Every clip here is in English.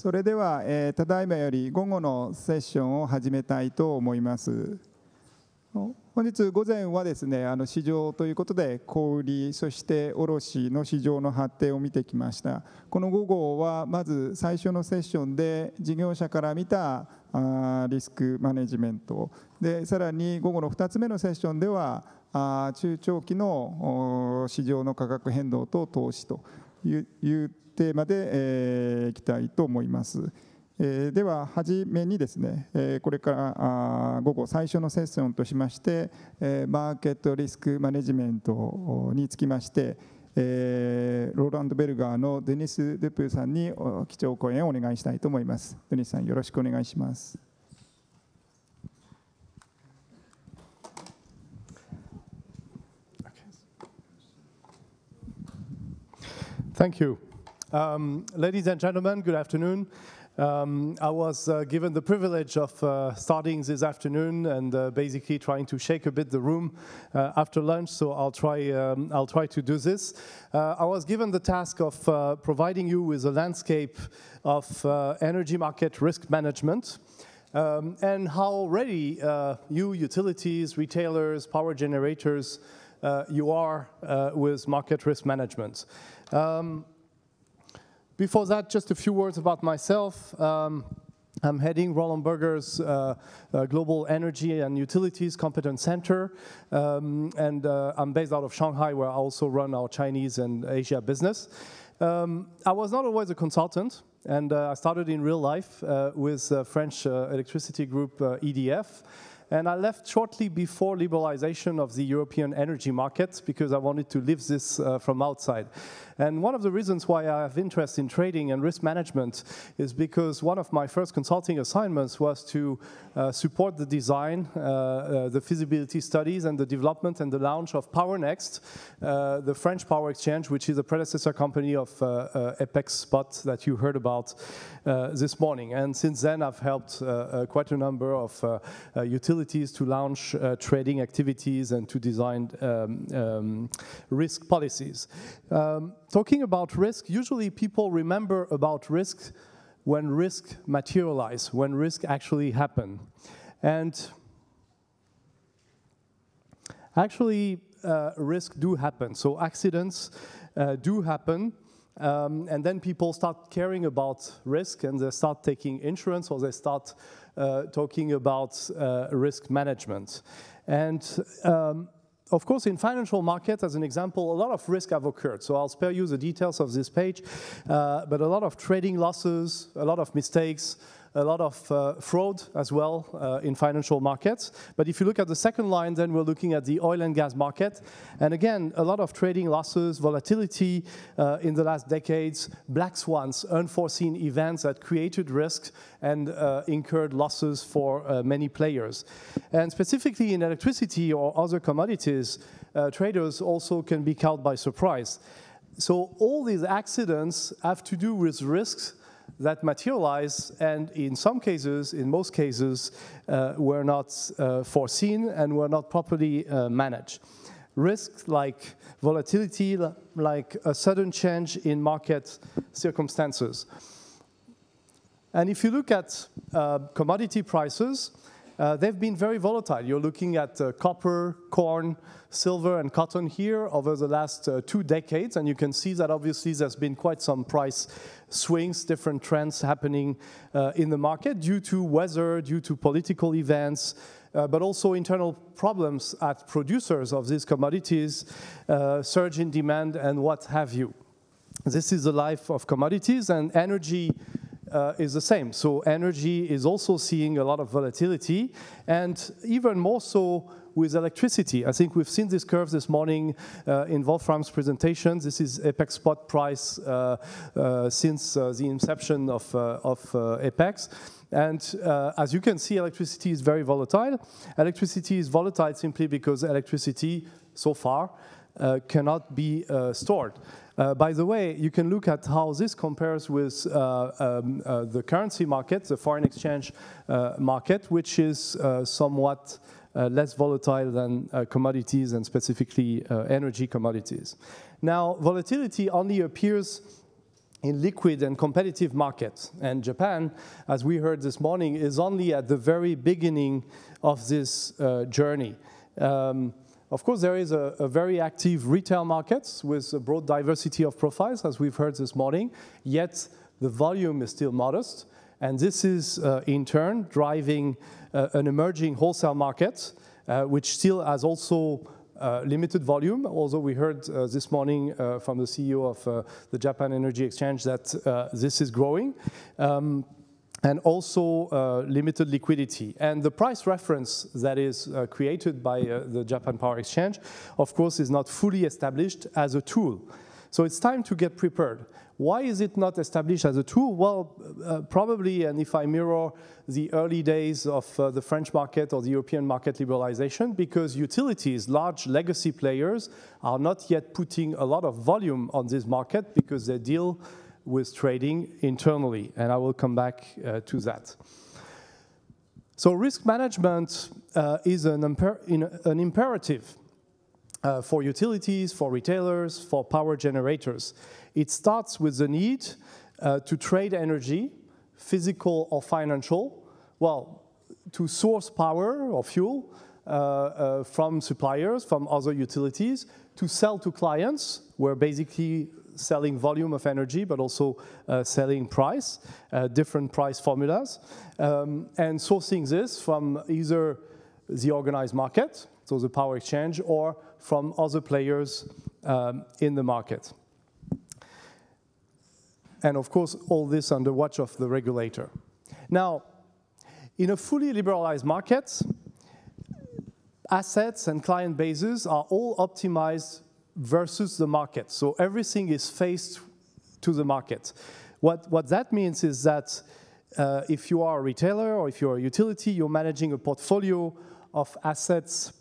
それでは、ただいまより午後のセッションを始めたいと思います。本日午前はですね、市場ということで小売そして卸の市場の発展を見てきました。この午後はまず最初のセッションで事業者から見たリスクマネジメントで、さらに午後の2つ目のセッションでは中長期の市場の価格変動と投資というテーマでいきたいと思います。では初めにですね、これから午後最初のセッションとしまして、マーケットリスクマネジメントにつきまして、ローランドベルガーのデニス・デュプーさんに基調講演をお願いしたいと思います。デニスさん、よろしくお願いします。Thank you. Ladies and gentlemen, good afternoon. I was given the privilege of starting this afternoon and basically trying to shake a bit the room after lunch, so I'll try to do this. I was given the task of providing you with a landscape of energy market risk management and how ready you utilities, retailers, power generators you are with market risk management. Before that, just a few words about myself. I'm heading Roland Berger's Global Energy and Utilities Competence Center, and I'm based out of Shanghai, where I also run our Chinese and Asia business. I was not always a consultant, and I started in real life with French electricity group EDF. And I left shortly before liberalization of the European energy market because I wanted to live this from outside. And one of the reasons why I have interest in trading and risk management is because one of my first consulting assignments was to support the design, the feasibility studies, and the development and the launch of PowerNext, the French power exchange, which is a predecessor company of Apex Spot that you heard about this morning. And since then, I've helped quite a number of utilities to launch trading activities and to design risk policies. Talking about risk, usually people remember about risk when risk materialize, when risk actually happen. And actually, risk do happen. So accidents do happen. And then people start caring about risk and they start taking insurance or they start talking about risk management. And of course, in financial markets, as an example, a lot of risk have occurred. So I'll spare you the details of this page, but a lot of trading losses, a lot of mistakes, a lot of fraud as well in financial markets. But if you look at the second line, then we're looking at the oil and gas market. And again, a lot of trading losses, volatility in the last decades, black swans, unforeseen events that created risk and incurred losses for many players. And specifically in electricity or other commodities, traders also can be caught by surprise. So all these accidents have to do with risks that materialize, and in some cases, in most cases, were not foreseen and were not properly managed. Risks like volatility, like a sudden change in market circumstances. And if you look at commodity prices, they've been very volatile. You're looking at copper, corn, silver, and cotton here over the last 2 decades, and you can see that obviously there's been quite some price swings, different trends happening in the market due to weather, due to political events, but also internal problems at producers of these commodities, surge in demand, and what have you. This is the life of commodities, and energy is the same. So energy is also seeing a lot of volatility, and even more so with electricity. I think we've seen this curve this morning in Wolfram's presentation. This is Apex spot price since the inception of Apex. And as you can see, electricity is very volatile. Electricity is volatile simply because electricity, so far, cannot be stored. By the way, you can look at how this compares with the currency market, the foreign exchange market, which is somewhat less volatile than commodities and specifically energy commodities. Now, volatility only appears in liquid and competitive markets. And Japan, as we heard this morning, is only at the very beginning of this journey. Of course, there is a very active retail market with a broad diversity of profiles, as we've heard this morning, yet the volume is still modest. And this is, in turn, driving an emerging wholesale market, which still has also limited volume, although we heard this morning from the CEO of the Japan Energy Exchange that this is growing, and also limited liquidity. And the price reference that is created by the Japan Power Exchange, of course, is not fully established as a tool. So it's time to get prepared. Why is it not established as a tool? Well, probably, and if I mirror the early days of the French market or the European market liberalization, because utilities, large legacy players, are not yet putting a lot of volume on this market because they deal with trading internally, and I will come back to that. So risk management is an imperative for utilities, for retailers, for power generators. It starts with the need to trade energy, physical or financial, well, to source power or fuel from suppliers, from other utilities, to sell to clients. We're basically selling volume of energy, but also selling price, different price formulas, and sourcing this from either the organized market, so the power exchange, or from other players in the market. And of course, all this under watch of the regulator. Now, in a fully liberalized market, assets and client bases are all optimized versus the market. So everything is faced to the market. What that means is that if you are a retailer or if you're a utility, you're managing a portfolio of assets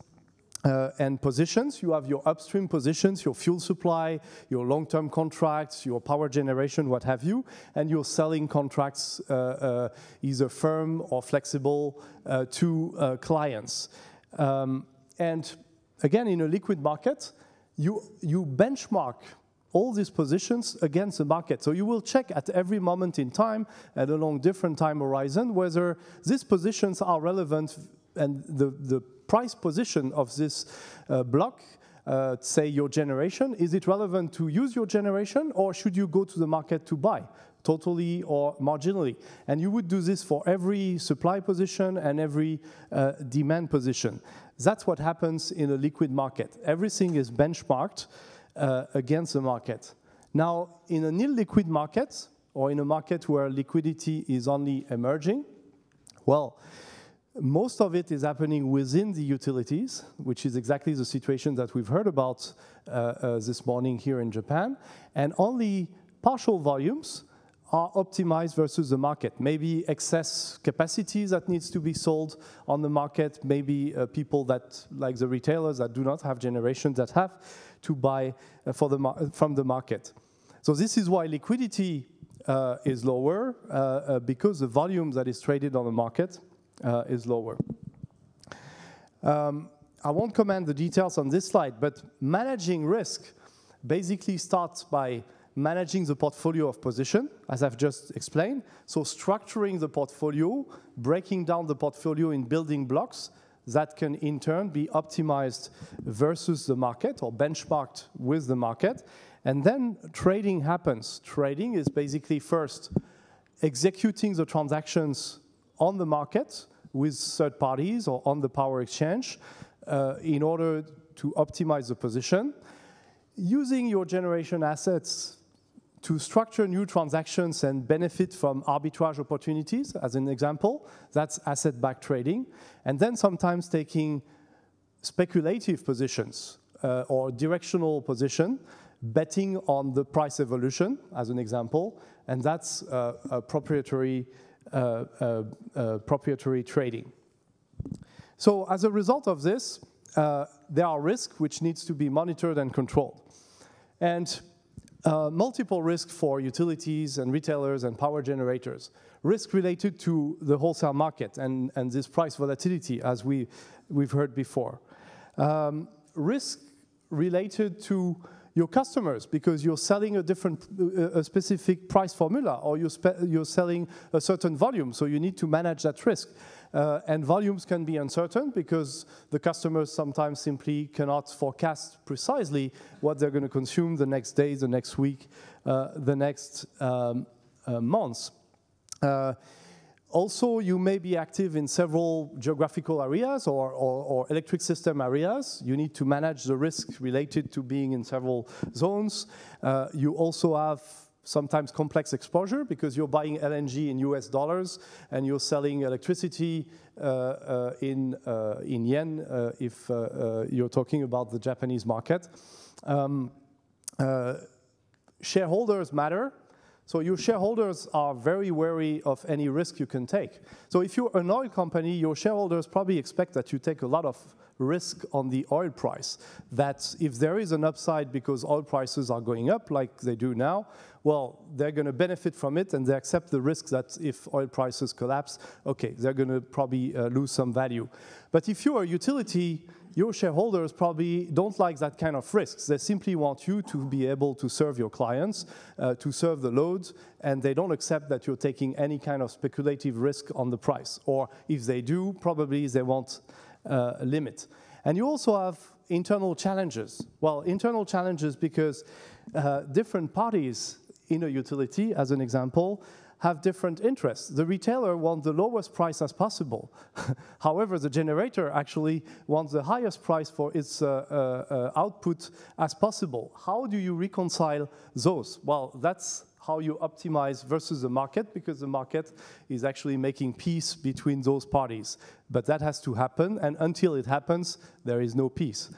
and positions. You have your upstream positions, your fuel supply, your long-term contracts, your power generation, what have you, and you're selling contracts either firm or flexible to clients. And again, in a liquid market, you benchmark all these positions against the market. So you will check at every moment in time and along different time horizon whether these positions are relevant and the price position of this block, say your generation, is it relevant to use your generation or should you go to the market to buy, totally or marginally? And you would do this for every supply position and every demand position. That's what happens in a liquid market. Everything is benchmarked against the market. Now, in an illiquid market or in a market where liquidity is only emerging, well, most of it is happening within the utilities, which is exactly the situation that we've heard about this morning here in Japan, and only partial volumes are optimized versus the market. Maybe excess capacity that needs to be sold on the market, maybe people that, like the retailers that do not have generation that have to buy from the market. So this is why liquidity is lower, because the volume that is traded on the market is lower. I won't comment the details on this slide, but managing risk basically starts by managing the portfolio of position, as I've just explained. So structuring the portfolio, breaking down the portfolio in building blocks that can in turn be optimized versus the market or benchmarked with the market. And then trading happens. Trading is basically first executing the transactions on the market with third parties or on the power exchange in order to optimize the position. Using your generation assets to structure new transactions and benefit from arbitrage opportunities, as an example, that's asset-backed trading. And then sometimes taking speculative positions or directional position, betting on the price evolution, as an example, and that's proprietary trading. So as a result of this, there are risks which needs to be monitored and controlled. And multiple risks for utilities and retailers and power generators. Risk related to the wholesale market and this price volatility, as we've heard before. Risk related to your customers, because you're selling a specific price formula, or you're selling a certain volume, so you need to manage that risk. And volumes can be uncertain because the customers sometimes simply cannot forecast precisely what they're going to consume the next day, the next week, the next months. Also, you may be active in several geographical areas or electric system areas. You need to manage the risk related to being in several zones. You also have sometimes complex exposure because you're buying LNG in US dollars and you're selling electricity in yen if you're talking about the Japanese market. Shareholders matter. So your shareholders are very wary of any risk you can take. So if you're an oil company, your shareholders probably expect that you take a lot of risk on the oil price. That if there is an upside because oil prices are going up like they do now, well, they're going to benefit from it and they accept the risk that if oil prices collapse, okay, they're going to probably lose some value. But if you're a utility, your shareholders probably don't like that kind of risks. They simply want you to be able to serve your clients, to serve the loads, and they don't accept that you're taking any kind of speculative risk on the price. Or if they do, probably they want a limit. And you also have internal challenges. Well, internal challenges because different parties in a utility, as an example, have different interests. The retailer wants the lowest price as possible. However, the generator actually wants the highest price for its output as possible. How do you reconcile those? Well, that's how you optimize versus the market, because the market is actually making peace between those parties. But that has to happen, and until it happens, there is no peace.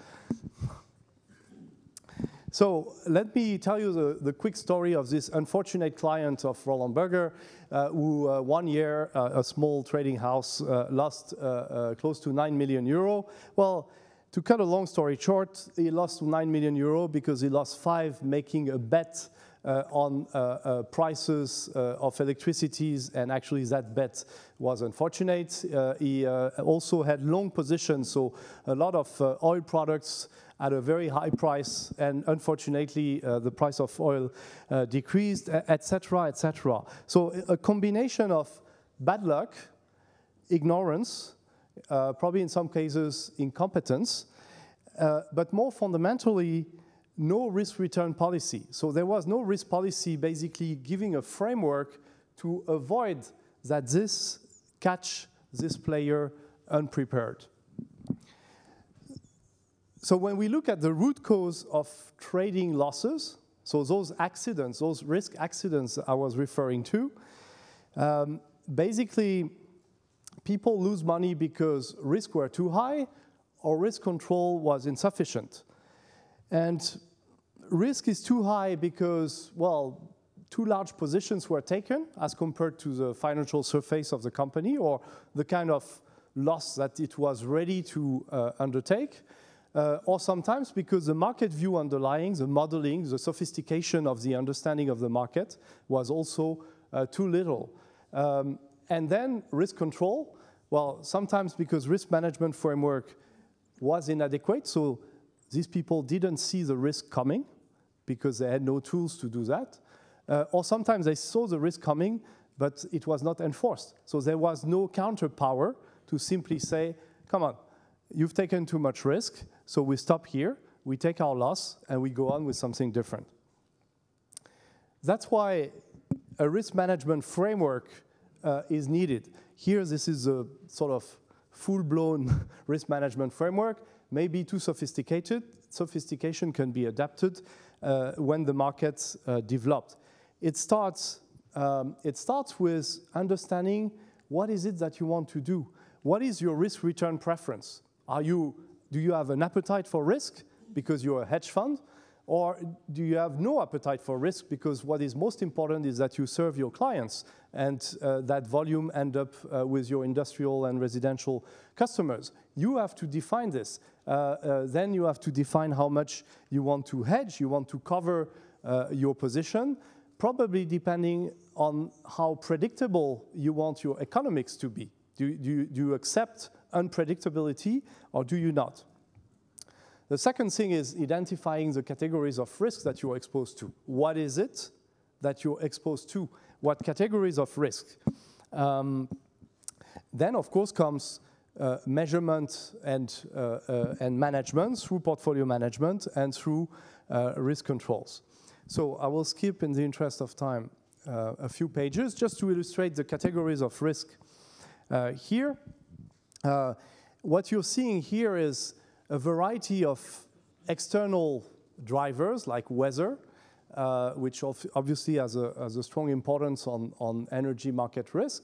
So let me tell you the quick story of this unfortunate client of Roland Berger, who 1 year, a small trading house, lost close to 9 million euro. Well, to cut a long story short, he lost 9 million euro because he lost 5 making a bet on prices of electricities, and actually that bet was unfortunate. He also had long positions, so a lot of oil products at a very high price, and unfortunately the price of oil decreased, etc., etc. So a combination of bad luck, ignorance, probably in some cases incompetence, but more fundamentally, no risk-return policy. So there was no risk policy basically giving a framework to avoid that this catch this player unprepared. So when we look at the root cause of trading losses, so those accidents, those risk accidents I was referring to, basically people lose money because risks were too high or risk control was insufficient. And risk is too high because, well, too large positions were taken as compared to the financial surface of the company or the kind of loss that it was ready to undertake. Or sometimes because the market view underlying, the modeling, the sophistication of the understanding of the market was also too little. And then risk control, well, sometimes because risk management framework was inadequate, so these people didn't see the risk coming because they had no tools to do that. Or sometimes they saw the risk coming, but it was not enforced. So there was no counterpower to simply say, come on, you've taken too much risk, so we stop here, we take our loss, and we go on with something different. That's why a risk management framework is needed. Here, this is a sort of full-blown risk management framework, maybe too sophisticated. Sophistication can be adapted when the market's developed. It starts with understanding what is it that you want to do. What is your risk-return preference? Do you have an appetite for risk because you're a hedge fund? Or do you have no appetite for risk because what is most important is that you serve your clients and that volume end up with your industrial and residential customers? You have to define this. Then you have to define how much you want to hedge, you want to cover your position, probably depending on how predictable you want your economics to be. Do you accept unpredictability or do you not? The second thing is identifying the categories of risk that you're exposed to. What is it that you're exposed to? What categories of risk? Then, of course, comes measurement and management through portfolio management and through risk controls. So I will skip, in the interest of time, a few pages just to illustrate the categories of risk here. What you're seeing here is a variety of external drivers like weather, which obviously has a strong importance on energy market risk.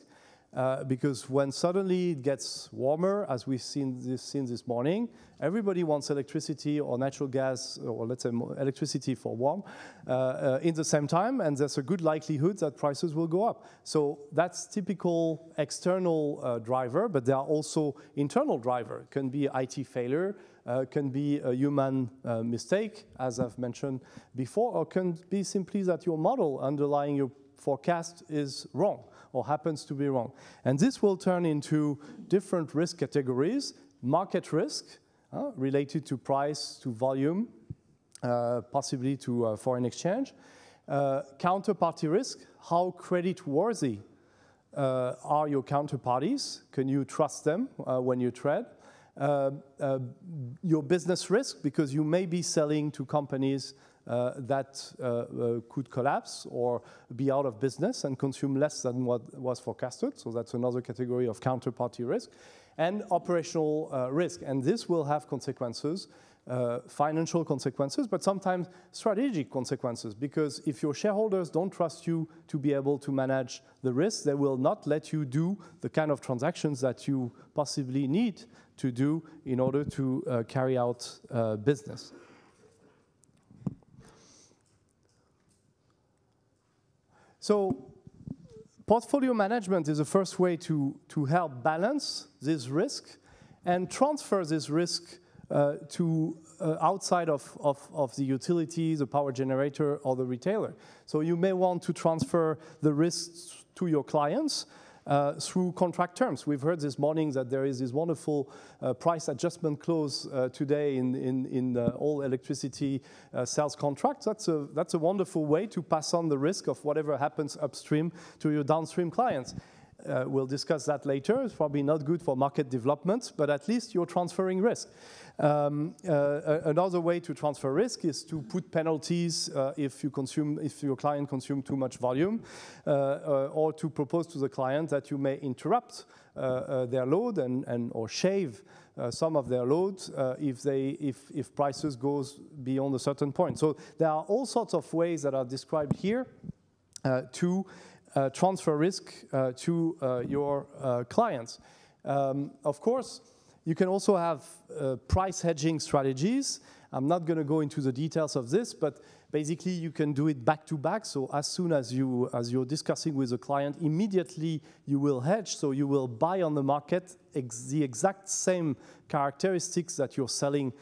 Because when suddenly it gets warmer, as we've seen this morning, everybody wants electricity or natural gas, or let's say electricity for warm, in the same time, and there's a good likelihood that prices will go up. So that's typical external driver, but there are also internal driver. It can be IT failure, can be a human mistake, as I've mentioned before, or can be simply that your model underlying your forecast is wrong, or happens to be wrong. And this will turn into different risk categories: market risk, related to price, to volume, possibly to foreign exchange. Counterparty risk: how creditworthy are your counterparties? Can you trust them when you trade? Your business risk, because you may be selling to companies that could collapse or be out of business and consume less than what was forecasted. So that's another category of counterparty risk. And operational risk. And this will have consequences, financial consequences, but sometimes strategic consequences. Because if your shareholders don't trust you to be able to manage the risk, they will not let you do the kind of transactions that you possibly need to do in order to carry out business. So portfolio management is the first way to help balance this risk and transfer this risk to outside of the utility, the power generator, or the retailer. So you may want to transfer the risks to your clients through contract terms. We've heard this morning that there is this wonderful price adjustment clause today in all electricity sales contracts. That's a wonderful way to pass on the risk of whatever happens upstream to your downstream clients. We'll discuss that later. It's probably not good for market development, but at least you're transferring risk. Another way to transfer risk is to put penalties if your client consumes too much volume, or to propose to the client that you may interrupt their load or shave some of their loads if prices goes beyond a certain point. So there are all sorts of ways that are described here to transfer risk to your clients. Of course, you can also have price hedging strategies. I'm not going to go into the details of this, but basically you can do it back to back. So as soon as you're discussing with a client, immediately you will hedge. So you will buy on the market the exact same characteristics that you're selling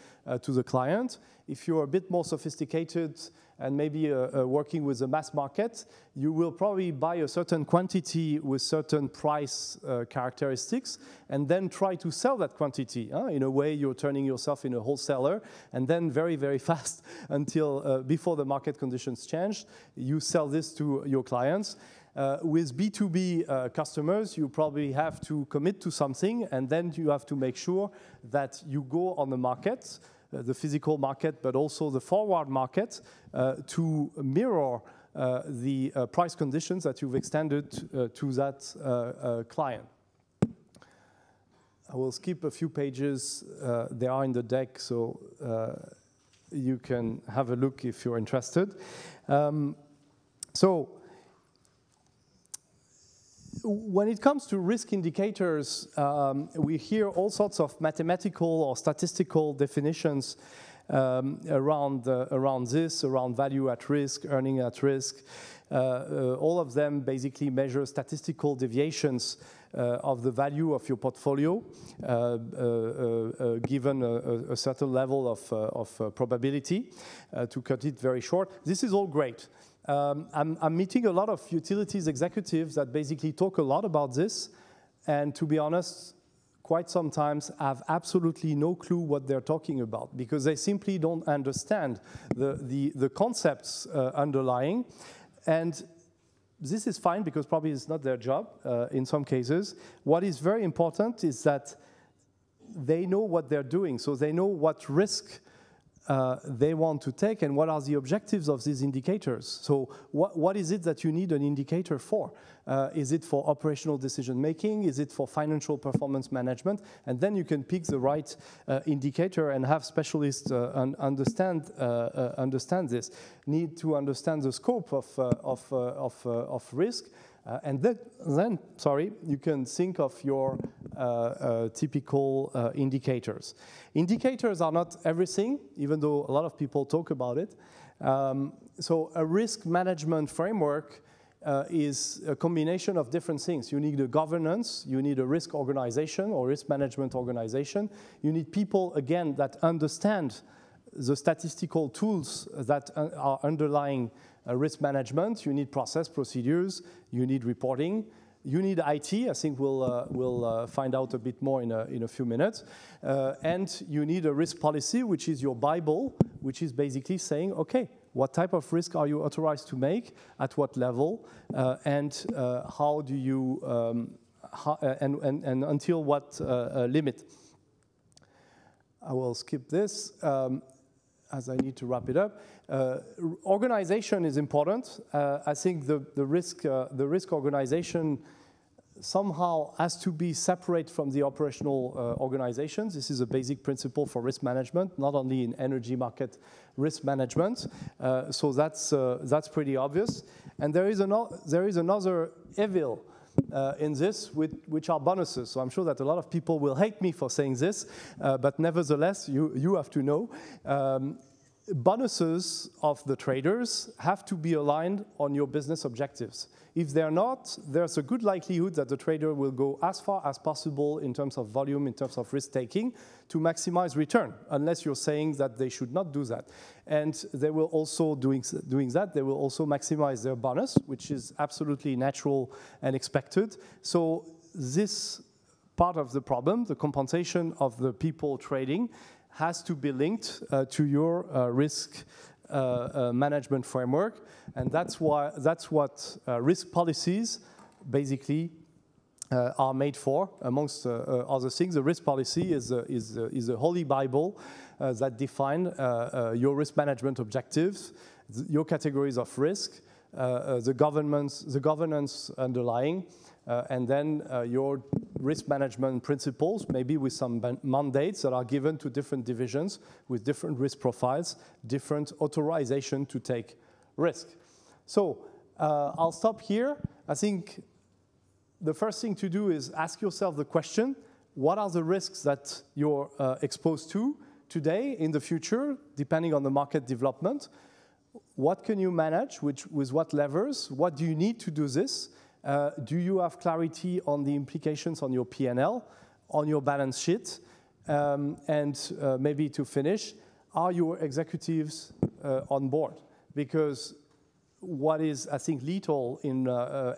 to the client. If you're a bit more sophisticated and maybe working with the mass market, you will probably buy a certain quantity with certain price characteristics and then try to sell that quantity. In a way, you're turning yourself into a wholesaler, and then very, very fast until before the market conditions change, you sell this to your clients. With B2B customers, you probably have to commit to something, and then you have to make sure that you go on the market, the physical market, but also the forward market, to mirror the price conditions that you've extended to that client. I will skip a few pages. They are in the deck, so you can have a look if you're interested. So when it comes to risk indicators, we hear all sorts of mathematical or statistical definitions around this, around value at risk, earning at risk. All of them basically measure statistical deviations of the value of your portfolio, given a certain level of probability. To cut it very short, this is all great. I'm meeting a lot of utilities executives that basically talk a lot about this, and to be honest, quite sometimes have absolutely no clue what they're talking about because they simply don't understand the concepts underlying. And this is fine because probably it's not their job in some cases. What is very important is that they know what they're doing, so they know what risk they want to take and what are the objectives of these indicators. So what is it that you need an indicator for? Is it for operational decision making? Is it for financial performance management? And then you can pick the right indicator and have specialists understand this. Need to understand the scope of risk. And then, you can think of your typical indicators. Indicators are not everything, even though a lot of people talk about it. So a risk management framework is a combination of different things. You need a governance, you need a risk organization or risk management organization. You need people, again, that understand the statistical tools that are underlying risk management. You need process procedures, you need reporting, you need IT. I think we'll find out a bit more in a few minutes. And you need a risk policy, which is your Bible, which is basically saying, okay, what type of risk are you authorized to make, at what level, and how do you, and until what limit. I will skip this. As I need to wrap it up. Organization is important. I think the risk organization somehow has to be separate from the operational organizations. This is a basic principle for risk management, not only in energy market risk management. So that's pretty obvious. And there is another evil in this, which are bonuses. So I'm sure that a lot of people will hate me for saying this, but nevertheless, you have to know. Bonuses of the traders have to be aligned on your business objectives. If they're not, there's a good likelihood that the trader will go as far as possible in terms of volume, in terms of risk-taking, to maximize return, unless you're saying that they should not do that. And they will also, doing that, they will also maximize their bonus, which is absolutely natural and expected. So this part of the problem, the compensation of the people trading, has to be linked to your risk management framework, and that's what risk policies basically are made for. Amongst other things, the risk policy is a holy Bible that define your risk management objectives, your categories of risk, the governance underlying, and then your risk management principles, maybe with some mandates that are given to different divisions with different risk profiles, different authorization to take risk. So I'll stop here. I think the first thing to do is ask yourself the question, what are the risks that you're exposed to today, in the future, depending on the market development? What can you manage, with what levers? What do you need to do this? Do you have clarity on the implications on your P&L, on your balance sheet? And maybe to finish, are your executives on board? Because what is, I think, lethal in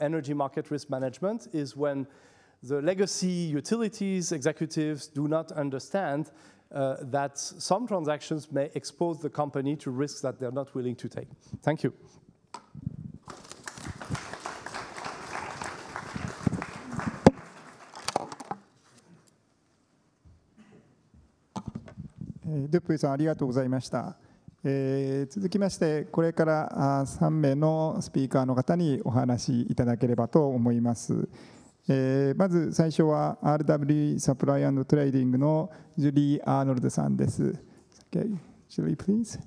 energy market risk management is when the legacy utilities executives do not understand that some transactions may expose the company to risks that they're not willing to take. Thank you.ドゥップイさんありがとうございました。続きましてこれから3名のスピーカーの方にお話しいただければと思います。まず最初は RW サプライ&トレーディングのジュリー・アーノルドさんです。Okay. Julie, please.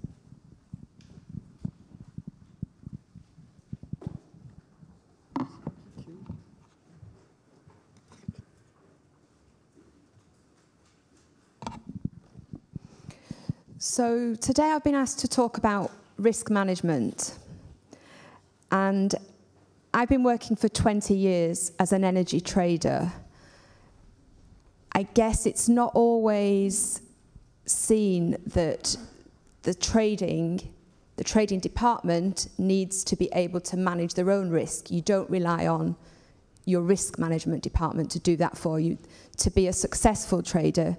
So today I've been asked to talk about risk management, and I've been working for 20 years as an energy trader. I guess it's not always seen that the trading department needs to be able to manage their own risk. You don't rely on your risk management department to do that for you. To be a successful trader,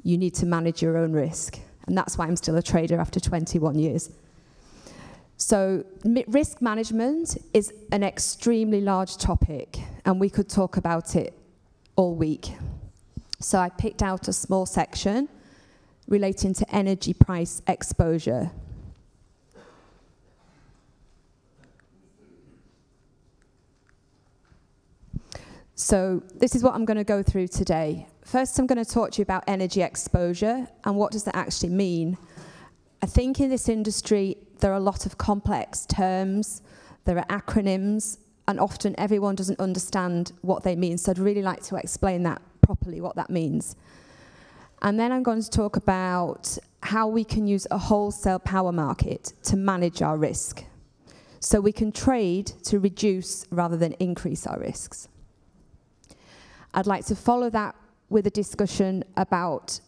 you need to manage your own risk. And that's why I'm still a trader after 21 years. So risk management is an extremely large topic, and we could talk about it all week. So I picked out a small section relating to energy price exposure. So this is what I'm going to go through today. First, I'm going to talk to you about energy exposure and what does that actually mean. I think in this industry, there are a lot of complex terms, there are acronyms, and often everyone doesn't understand what they mean. So I'd really like to explain that properly, what that means. And then I'm going to talk about how we can use a wholesale power market to manage our risk. So we can trade to reduce rather than increase our risks. I'd like to follow that with a discussion about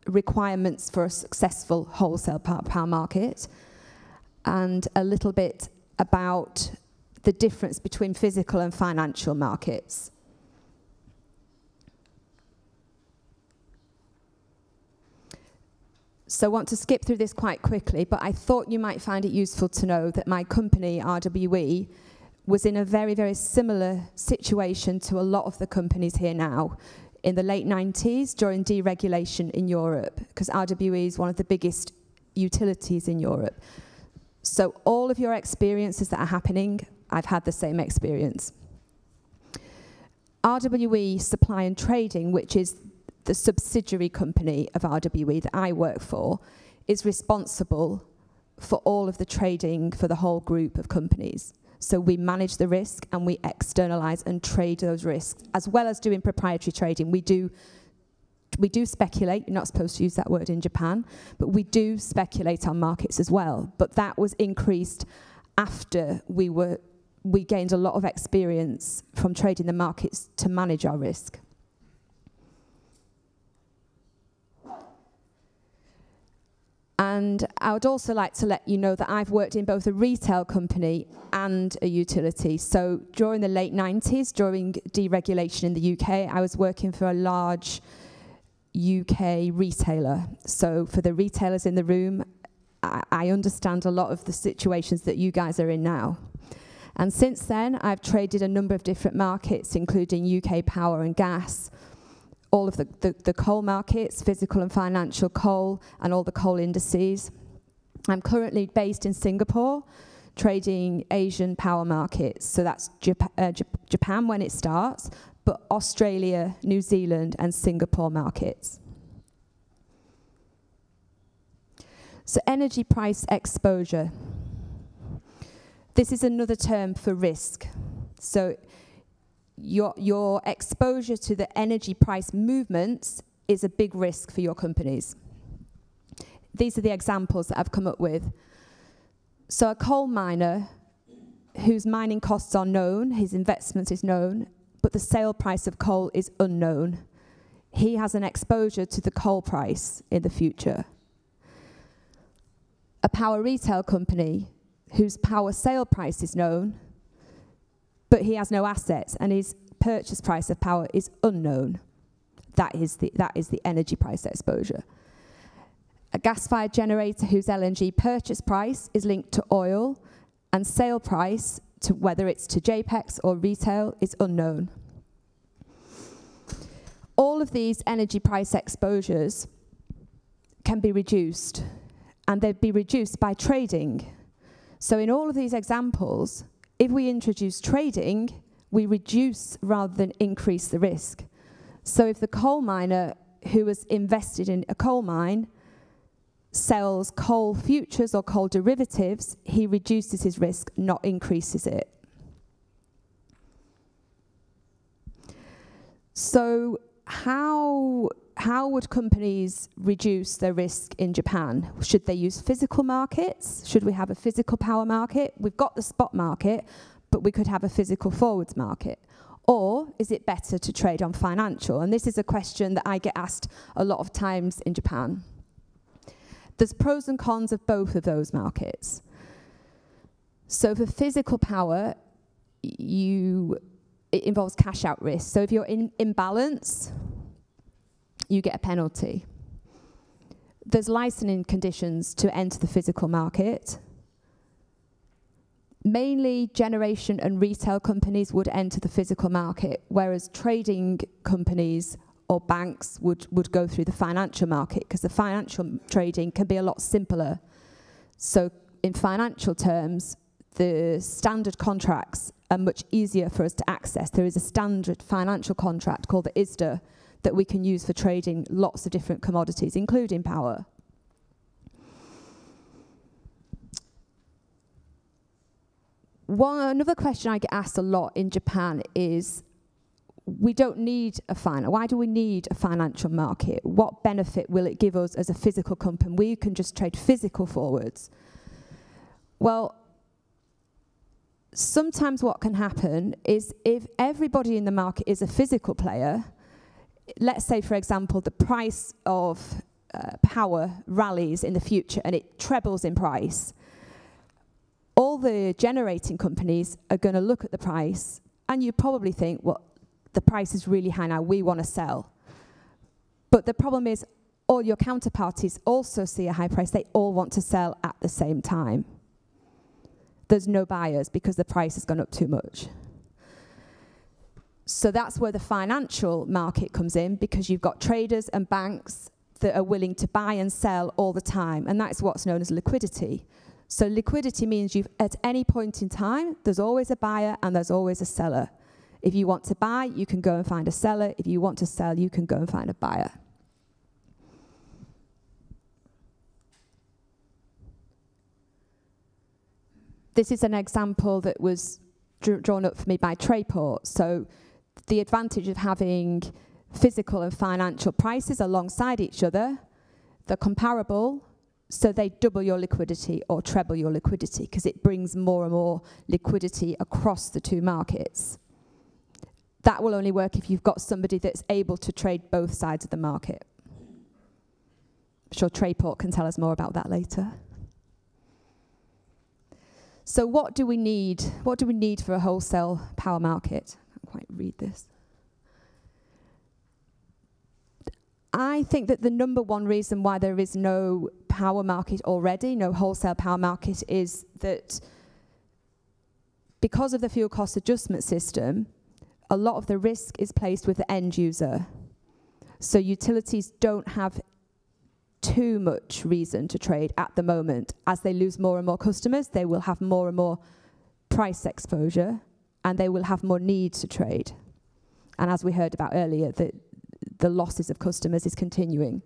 requirements for a successful wholesale power market, and a little bit about the difference between physical and financial markets. So I want to skip through this quite quickly, but I thought you might find it useful to know that my company, RWE, was in a very, very similar situation to a lot of the companies here now in the late 90s during deregulation in Europe, because RWE is one of the biggest utilities in Europe. So all of your experiences that are happening, I've had the same experience. RWE Supply and Trading, which is the subsidiary company of RWE that I work for, is responsible for all of the trading for the whole group of companies. So we manage the risk and we externalize and trade those risks, as well as doing proprietary trading. We do speculate. You're not supposed to use that word in Japan, but we do speculate on markets as well. But that was increased after we gained a lot of experience from trading the markets to manage our risk. And I would also like to let you know that I've worked in both a retail company and a utility. So during the late 90s, during deregulation in the UK, I was working for a large UK retailer. So for the retailers in the room, I understand a lot of the situations that you guys are in now. And since then, I've traded a number of different markets, including UK power and gas, all of the coal markets, physical and financial coal, and all the coal indices. I'm currently based in Singapore, trading Asian power markets. So that's Japan when it starts, but Australia, New Zealand, and Singapore markets. So energy price exposure. This is another term for risk. So your exposure to the energy price movements is a big risk for your companies. These are the examples that I've come up with. So a coal miner whose mining costs are known, his investment is known, but the sale price of coal is unknown. He has an exposure to the coal price in the future. A power retail company whose power sale price is known, but he has no assets and his purchase price of power is unknown. That is the energy price exposure. A gas-fired generator whose LNG purchase price is linked to oil and sale price, to whether it's to JPEX or retail, is unknown. All of these energy price exposures can be reduced, and they'd be reduced by trading. So in all of these examples, if we introduce trading, we reduce rather than increase the risk. So if the coal miner who has invested in a coal mine sells coal futures or coal derivatives, he reduces his risk, not increases it. So how would companies reduce their risk in Japan? Should they use physical markets? Should we have a physical power market? We've got the spot market, but we could have a physical forwards market. Or is it better to trade on financial? And this is a question that I get asked a lot of times in Japan. There's pros and cons of both of those markets. So for physical power, it involves cash out risk. So if you're in imbalance, you get a penalty. There's licensing conditions to enter the physical market. Mainly generation and retail companies would enter the physical market, whereas trading companies or banks would go through the financial market, because the financial trading can be a lot simpler. So in financial terms, the standard contracts are much easier for us to access. There is a standard financial contract called the ISDA that we can use for trading lots of different commodities, including power. Another question I get asked a lot in Japan is, why do we need a financial market? What benefit will it give us as a physical company? We can just trade physical forwards. Well, sometimes what can happen is if everybody in the market is a physical player, let's say, for example, the price of power rallies in the future and it trebles in price, all the generating companies are going to look at the price and you probably think, well, the price is really high now, we want to sell. But the problem is all your counterparties also see a high price, they all want to sell at the same time. There's no buyers because the price has gone up too much. So that's where the financial market comes in, because you've got traders and banks that are willing to buy and sell all the time, and that's what's known as liquidity. So liquidity means at any point in time, there's always a buyer and there's always a seller. If you want to buy, you can go and find a seller. If you want to sell, you can go and find a buyer. This is an example that was drawn up for me by Trayport. So the advantage of having physical and financial prices alongside each other, they're comparable, so they double your liquidity or treble your liquidity, because it brings more and more liquidity across the two markets. That will only work if you've got somebody that's able to trade both sides of the market. I'm sure Trayport can tell us more about that later. So what do we need? What do we need for a wholesale power market? I can't quite read this. I think that the number one reason why there is no power market already, no wholesale power market, is that because of the fuel cost adjustment system, a lot of the risk is placed with the end user. So utilities don't have too much reason to trade at the moment. As they lose more and more customers, they will have more and more price exposure, and they will have more need to trade. And as we heard about earlier, the losses of customers is continuing.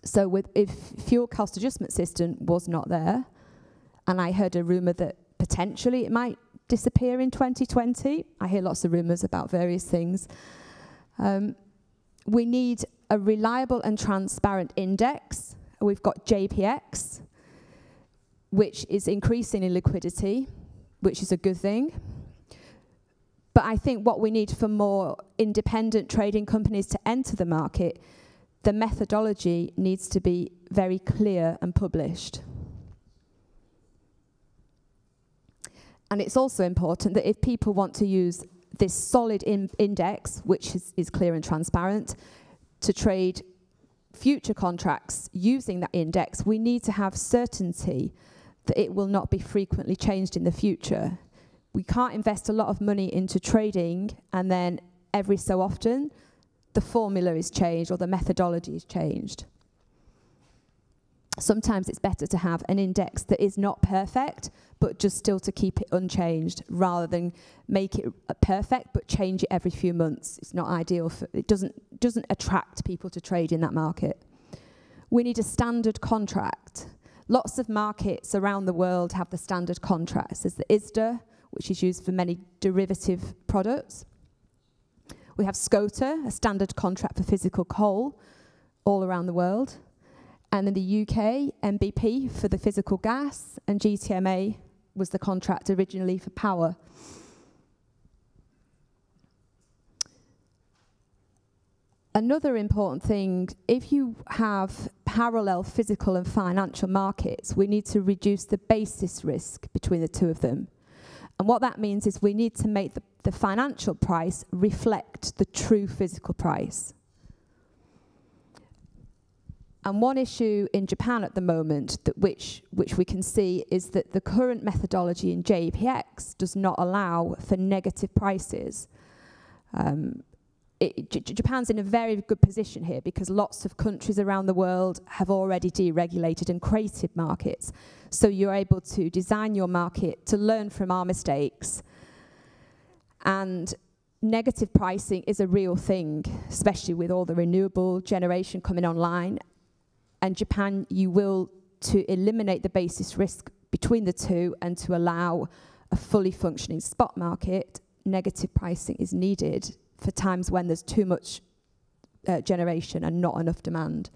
So if fuel cost adjustment system was not there, and I heard a rumor that potentially it might disappear in 2020. I hear lots of rumors about various things. We need a reliable and transparent index. We've got JPX, which is increasing in liquidity, which is a good thing. But I think what we need for more independent trading companies to enter the market, the methodology needs to be very clear and published. And it's also important that if people want to use this solid index, which is clear and transparent, to trade future contracts using that index, we need to have certainty that it will not be frequently changed in the future. We can't invest a lot of money into trading and then every so often the formula is changed or the methodology is changed. Sometimes it's better to have an index that is not perfect, but just still to keep it unchanged, rather than make it perfect but change it every few months. It's not ideal. It doesn't attract people to trade in that market. We need a standard contract. Lots of markets around the world have the standard contracts. There's the ISDA, which is used for many derivative products. We have SCOTA, a standard contract for physical coal, all around the world. And in the UK, MBP for the physical gas, and GTMA was the contract originally for power. Another important thing, if you have parallel physical and financial markets, we need to reduce the basis risk between the two of them. And what that means is we need to make the financial price reflect the true physical price. And one issue in Japan at the moment, which we can see, is that the current methodology in JPX does not allow for negative prices. Japan's in a very good position here because lots of countries around the world have already deregulated and created markets. So you're able to design your market to learn from our mistakes. And negative pricing is a real thing, especially with all the renewable generation coming online. And Japan, you will, to eliminate the basis risk between the two and to allow a fully functioning spot market, negative pricing is needed for times when there's too much generation and not enough demand.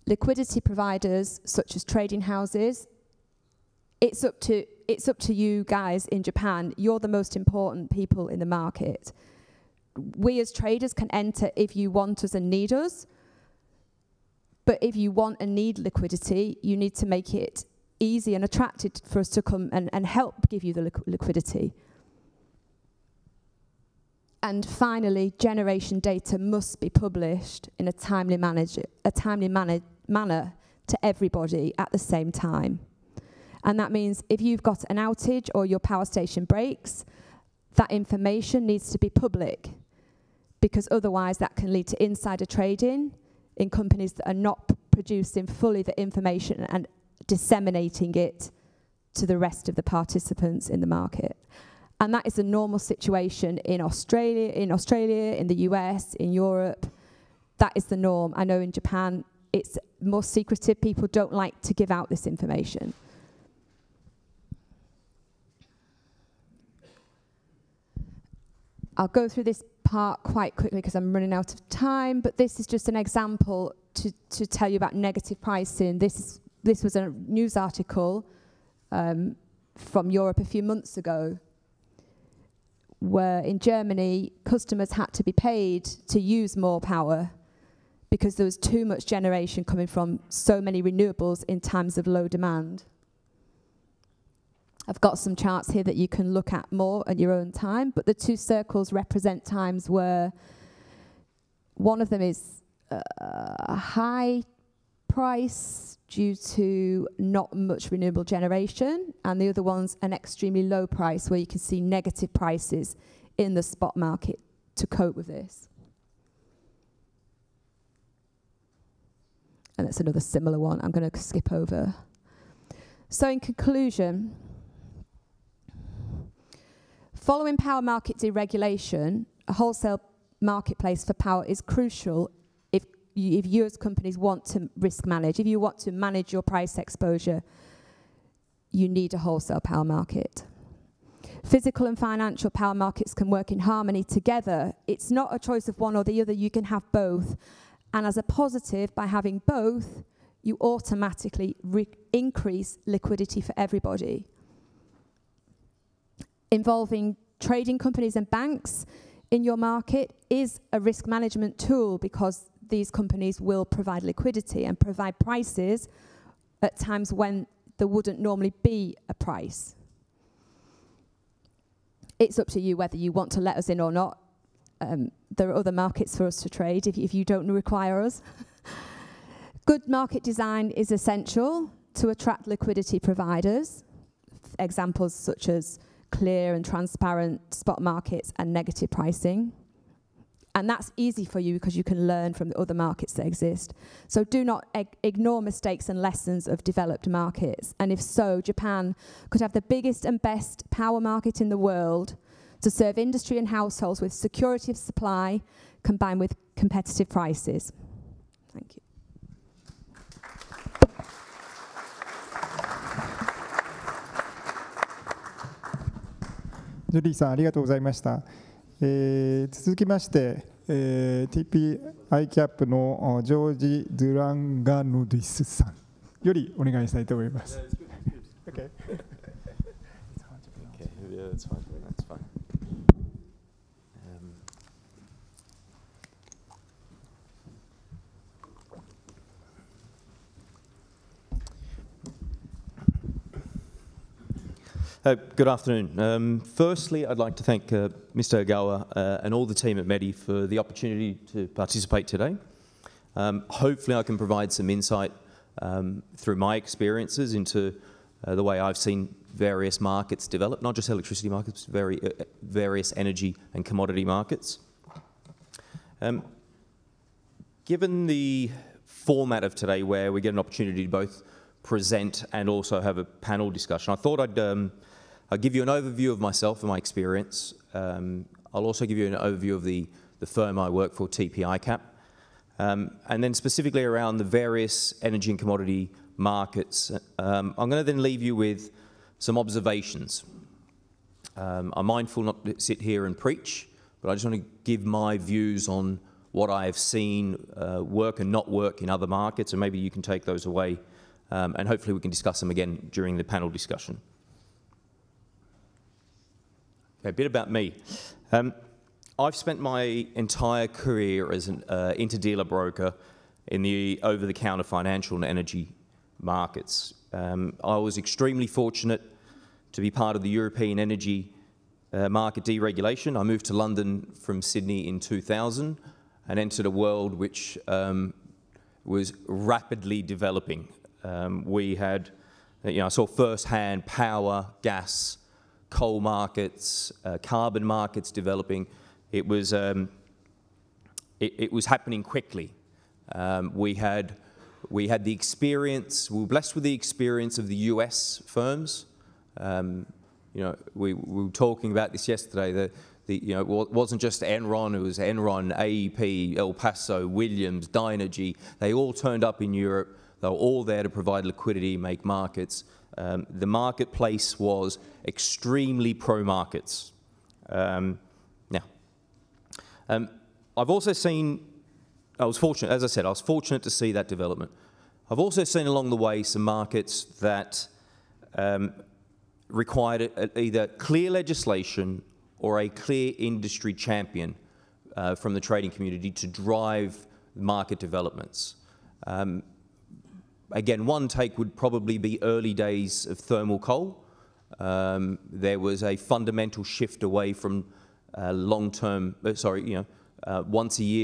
Liquidity providers such as trading houses, it's up to you guys in Japan. You're the most important people in the market. We as traders can enter if you want us and need us. But if you want and need liquidity, you need to make it easy and attractive for us to come and help give you the liquidity. And finally, generation data must be published in a timely manner to everybody at the same time. And that means if you've got an outage or your power station breaks, that information needs to be public, because otherwise that can lead to insider trading in companies that are not producing fully the information and disseminating it to the rest of the participants in the market. And that is a normal situation in Australia, in the US, in Europe. That is the norm. I know in Japan, it's more secretive. People don't like to give out this information. I'll go through this part quite quickly because I'm running out of time, but this is just an example to tell you about negative pricing. This was a news article from Europe a few months ago, where in Germany, customers had to be paid to use more power because there was too much generation coming from so many renewables in times of low demand. I've got some charts here that you can look at more at your own time, but the two circles represent times where one of them is a high price due to not much renewable generation, and the other one's an extremely low price where you can see negative prices in the spot market to cope with this. And that's another similar one I'm going to skip over. So in conclusion, following power market deregulation, a wholesale marketplace for power is crucial if you as companies want to risk manage. If you want to manage your price exposure, you need a wholesale power market. Physical and financial power markets can work in harmony together. It's not a choice of one or the other. You can have both. And as a positive, by having both, you automatically increase liquidity for everybody. Involving trading companies and banks in your market is a risk management tool, because these companies will provide liquidity and provide prices at times when there wouldn't normally be a price. It's up to you whether you want to let us in or not. There are other markets for us to trade if you don't require us. Good market design is essential to attract liquidity providers. Examples such as clear and transparent spot markets and negative pricing. And that's easy for you because you can learn from the other markets that exist. So do not ignore mistakes and lessons of developed markets. And if so, Japan could have the biggest and best power market in the world to serve industry and households with security of supply combined with competitive prices. Thank you. ジュリーさん、ありがとうございました。続きまして、TP-ICAP のジョージ・ドゥランガヌディスさんよりお願いしたいと思います。Okay. Yeah, that's fine. That's fine. Good afternoon. Firstly, I'd like to thank Mr. Ogawa and all the team at MEDI for the opportunity to participate today. Hopefully I can provide some insight through my experiences into the way I've seen various markets develop, not just electricity markets, but various energy and commodity markets. Given the format of today, where we get an opportunity to both present and also have a panel discussion, I thought I'd give you an overview of myself and my experience. I'll also give you an overview of the firm I work for, TPICAP, and then specifically around the various energy and commodity markets. I'm going to then leave you with some observations. I'm mindful not to sit here and preach, but I just want to give my views on what I have seen work and not work in other markets, and maybe you can take those away, and hopefully we can discuss them again during the panel discussion. Okay, a bit about me. I've spent my entire career as an interdealer broker in the over-the-counter financial and energy markets. I was extremely fortunate to be part of the European energy market deregulation. I moved to London from Sydney in 2000 and entered a world which was rapidly developing. I saw firsthand power, gas, coal markets, carbon markets developing. It was happening quickly. We had the experience. We were blessed with the experience of the US firms. We were talking about this yesterday. It wasn't just Enron. It was Enron, AEP, El Paso, Williams, Dynegy. They all turned up in Europe. They were all there to provide liquidity, make markets. The marketplace was extremely pro-markets. I've also seen, I was fortunate, as I said, I was fortunate to see that development. I've also seen along the way some markets that required either clear legislation or a clear industry champion from the trading community to drive market developments. Again, one take would probably be early days of thermal coal. There was a fundamental shift away from once-a-year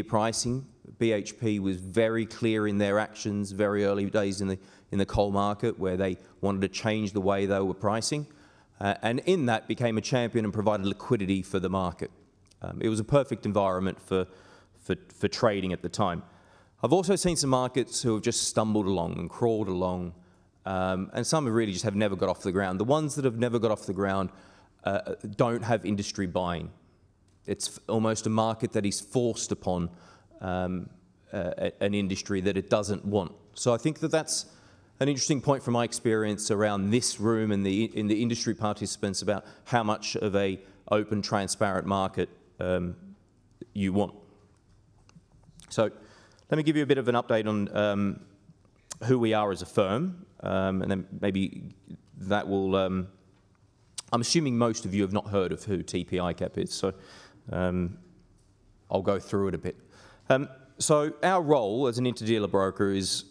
pricing. BHP was very clear in their actions very early days in the coal market, where they wanted to change the way they were pricing, and in that became a champion and provided liquidity for the market. It was a perfect environment for trading at the time. I've also seen some markets who have just stumbled along and crawled along, and some have really just have never got off the ground. The ones that have never got off the ground don't have industry buying. It's almost a market that is forced upon an industry that it doesn't want. So I think that that's an interesting point from my experience around this room and in the industry participants about how much of a open, transparent market you want. So let me give you a bit of an update on who we are as a firm, and then maybe that will, I'm assuming most of you have not heard of who TPICAP is, so I'll go through it a bit. So our role as an interdealer broker is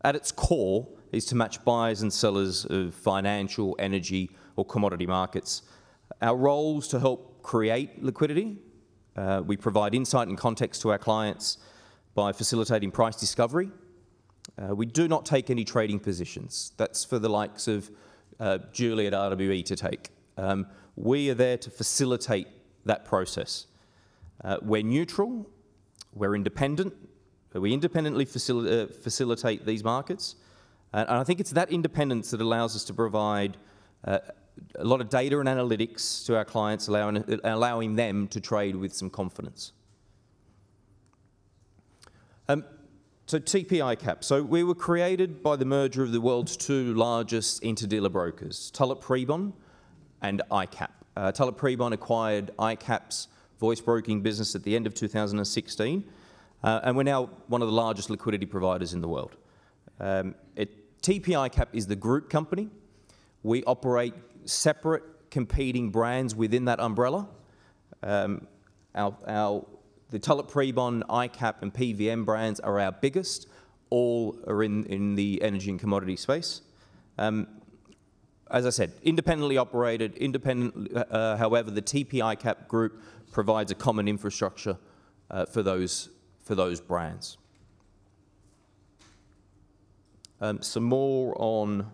at its core, is to match buyers and sellers of financial, energy, or commodity markets. Our role is to help create liquidity. We provide insight and context to our clients by facilitating price discovery. We do not take any trading positions. That's for the likes of Julie at RWE to take. We are there to facilitate that process. We're neutral. We're independent. We independently facilitate these markets. And I think it's that independence that allows us to provide a lot of data and analytics to our clients, allowing them to trade with some confidence. So TPICAP. So we were created by the merger of the world's two largest interdealer brokers, Tullett Prebon and ICAP. Tullett Prebon acquired ICAP's voice broking business at the end of 2016, and we're now one of the largest liquidity providers in the world. TPICAP is the group company. We operate separate competing brands within that umbrella. The Tullett Prebon, ICAP, and PVM brands are our biggest. All are in the energy and commodity space. as I said, independently operated, however, the TP-ICAP group provides a common infrastructure for those brands. Some more on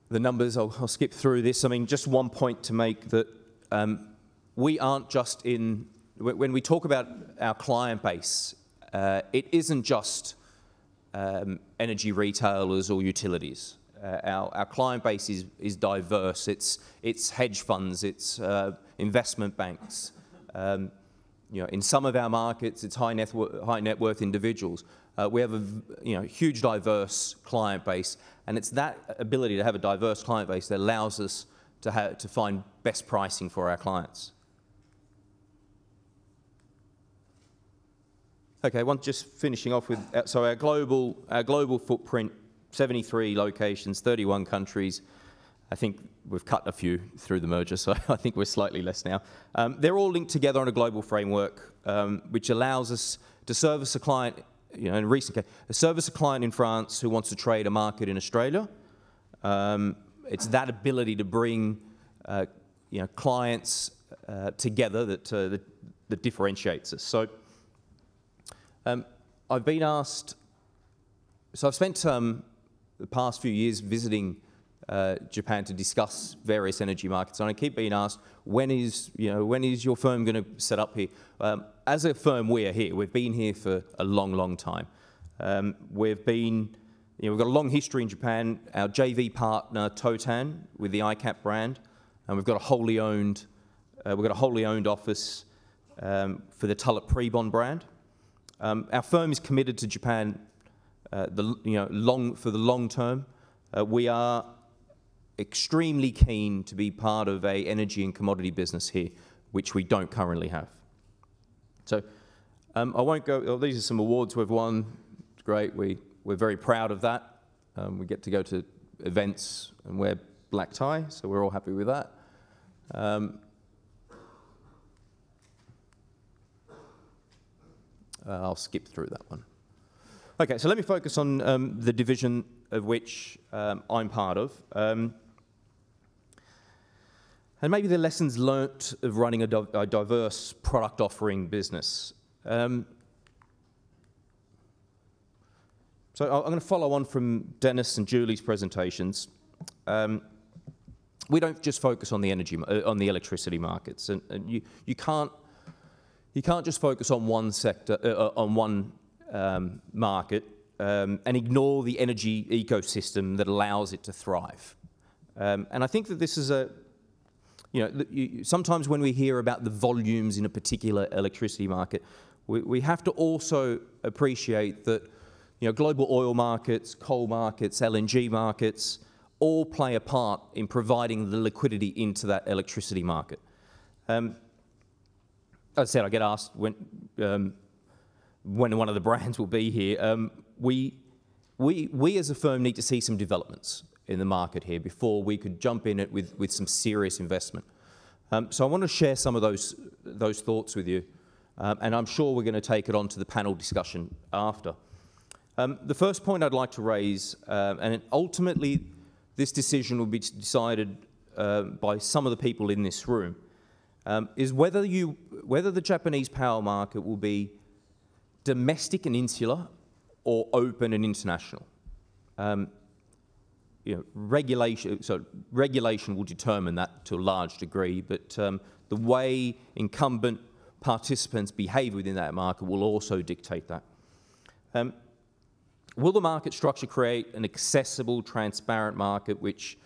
the numbers. I'll skip through this. I mean, just one point to make, that we aren't just when we talk about our client base, it isn't just energy retailers or utilities. Our client base is diverse. It's hedge funds, it's investment banks. In some of our markets, it's high net worth individuals. We have a huge diverse client base, and it's that ability to have a diverse client base that allows us to find best pricing for our clients. Okay, just finishing off with, so our global footprint, 73 locations, 31 countries. I think we've cut a few through the merger, so I think we're slightly less now. They're all linked together on a global framework, which allows us to service a client, in a recent case, service a client in France who wants to trade a market in Australia. It's that ability to bring clients together that differentiates us. So I've been asked, so I've spent the past few years visiting Japan to discuss various energy markets, and I keep being asked, when is your firm going to set up here? As a firm, we are here. We've been here for a long, long time. We've got a long history in Japan. Our JV partner Totan with the ICAP brand, and we've got a wholly owned office for the Tulip Prebon brand. Our firm is committed to Japan for the long term. We are extremely keen to be part of an energy and commodity business here, which we don't currently have. So I won't go, these are some awards we've won. It's great, we're very proud of that. We get to go to events and wear black tie, so we're all happy with that. I'll skip through that one. Okay, so let me focus on the division of which I'm part of. And maybe the lessons learnt of running a diverse product offering business. So I'm going to follow on from Dennis and Julie's presentations. We don't just focus on the electricity markets, and you can't just focus on one sector, on one market, and ignore the energy ecosystem that allows it to thrive. And I think that this is sometimes when we hear about the volumes in a particular electricity market, we have to also appreciate that global oil markets, coal markets, LNG markets all play a part in providing the liquidity into that electricity market. As I said, I get asked when one of the brands will be here. We as a firm need to see some developments in the market here before we could jump in it with some serious investment. So I want to share some of those thoughts with you, and I'm sure we're going to take it on to the panel discussion after. The first point I'd like to raise, and ultimately this decision will be decided by some of the people in this room, is whether the Japanese power market will be domestic and insular or open and international. Regulation will determine that to a large degree, but the way incumbent participants behave within that market will also dictate that. Will the market structure create an accessible, transparent market which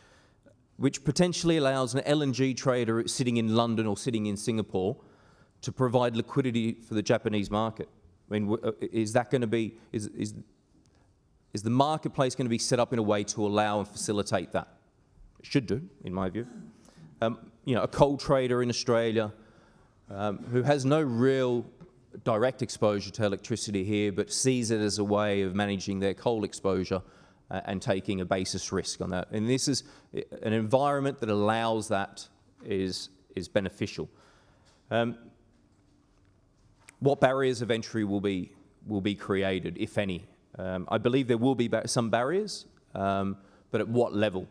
potentially allows an LNG trader sitting in London or sitting in Singapore to provide liquidity for the Japanese market? I mean, is the marketplace going to be set up in a way to allow and facilitate that? It should do, in my view. A coal trader in Australia who has no real direct exposure to electricity here, but sees it as a way of managing their coal exposure and taking a basis risk on that. And this is an environment that allows that is beneficial. What barriers of entry will be created, if any? I believe there will be some barriers, but at what level?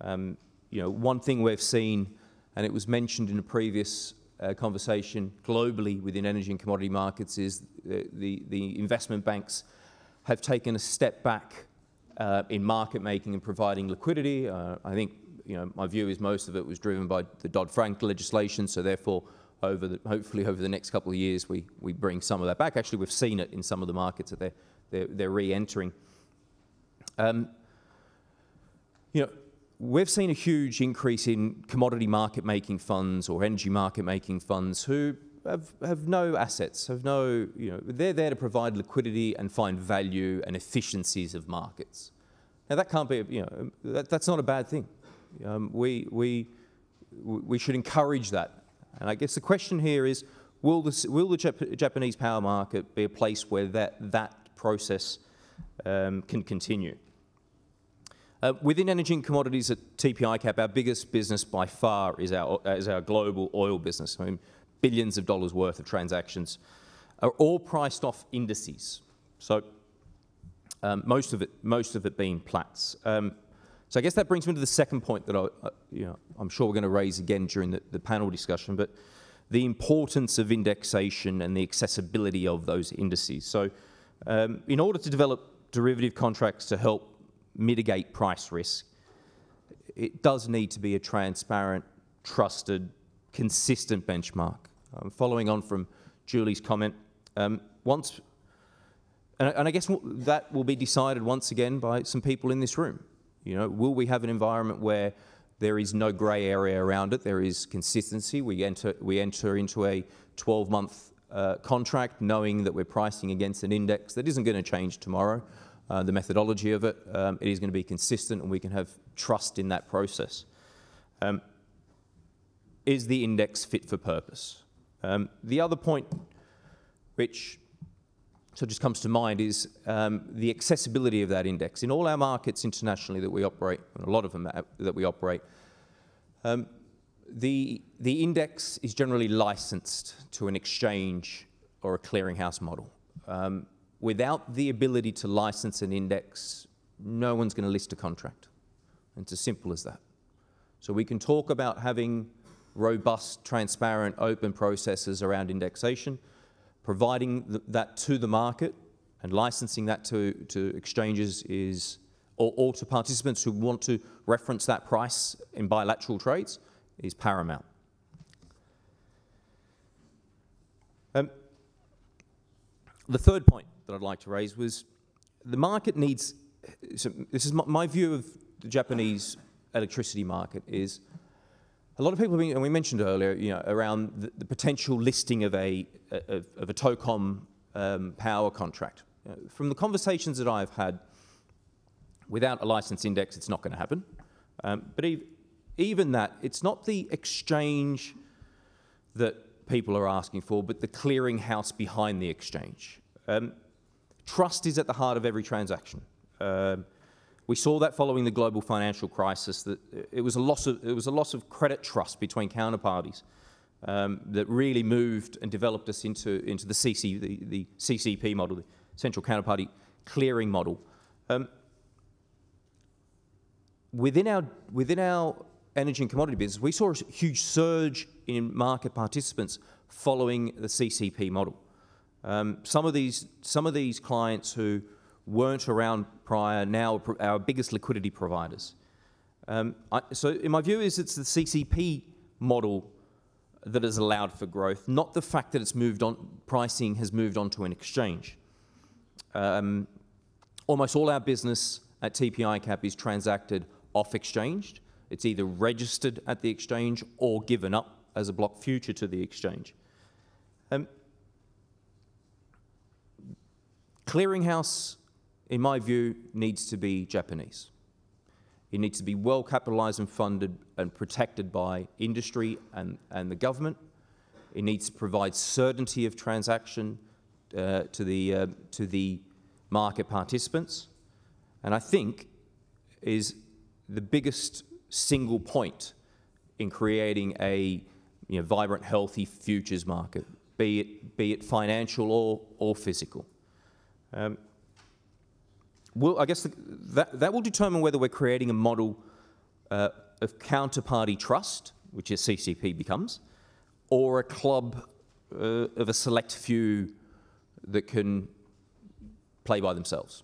One thing we've seen, and it was mentioned in a previous conversation globally within energy and commodity markets, is the investment banks have taken a step back in market making and providing liquidity. I think my view is most of it was driven by the Dodd-Frank legislation, so therefore hopefully over the next couple of years we bring some of that back. Actually, we've seen it in some of the markets that they're re-entering. We've seen a huge increase in commodity market making funds or energy market making funds who have no assets, they're there to provide liquidity and find value and efficiencies of markets. Now that can't be, that's not a bad thing. We should encourage that. And I guess the question here is, will the Japanese power market be a place where that process can continue? Within energy and commodities at TPICAP, our biggest business by far is our global oil business. I mean, billions of dollars worth of transactions are all priced off indices. So most of it being Platts. So I guess that brings me to the second point that I'm sure we're going to raise again during the panel discussion, but the importance of indexation and the accessibility of those indices. So in order to develop derivative contracts to help mitigate price risk, it does need to be a transparent, trusted, consistent benchmark. Following on from Julie's comment, and I guess that will be decided once again by some people in this room. Will we have an environment where there is no grey area around it? There is consistency. We enter into a 12-month contract knowing that we're pricing against an index that isn't going to change tomorrow. The methodology of it, it is going to be consistent, and we can have trust in that process. Is the index fit for purpose? The other point which just comes to mind is the accessibility of that index. In all our markets internationally that we operate, a lot of them that we operate, the index is generally licensed to an exchange or a clearinghouse model. Without the ability to license an index, no one's going to list a contract. It's as simple as that. So we can talk about having robust, transparent, open processes around indexation, providing that to the market and licensing that to exchanges or to participants who want to reference that price in bilateral trades is paramount. The third point that I'd like to raise was the market needs, so this is my view of the Japanese electricity market, is a lot of people, and we mentioned earlier, around the potential listing of a TOCOM power contract. From the conversations that I've had, without a license index, it's not going to happen. But even that, it's not the exchange that people are asking for, but the clearinghouse behind the exchange. Trust is at the heart of every transaction. We saw that following the global financial crisis, that it was a loss of credit trust between counterparties that really moved and developed us into the CCP model, the central counterparty clearing model. Within our energy and commodity business, we saw a huge surge in market participants following the CCP model. Some of these clients who weren't around prior now are our biggest liquidity providers. So in my view, it's the CCP model that has allowed for growth, not the fact that it's moved on, pricing has moved on to an exchange. Almost all our business at TPICAP is transacted off exchange. It's either registered at the exchange or given up as a block future to the exchange. Clearinghouse, in my view, needs to be Japanese. It needs to be well capitalized and funded and protected by industry and the government. It needs to provide certainty of transaction to the market participants. And I think is the biggest single point in creating a vibrant, healthy futures market, be it financial or physical. I guess that will determine whether we're creating a model of counterparty trust, which a CCP becomes, or a club of a select few that can play by themselves.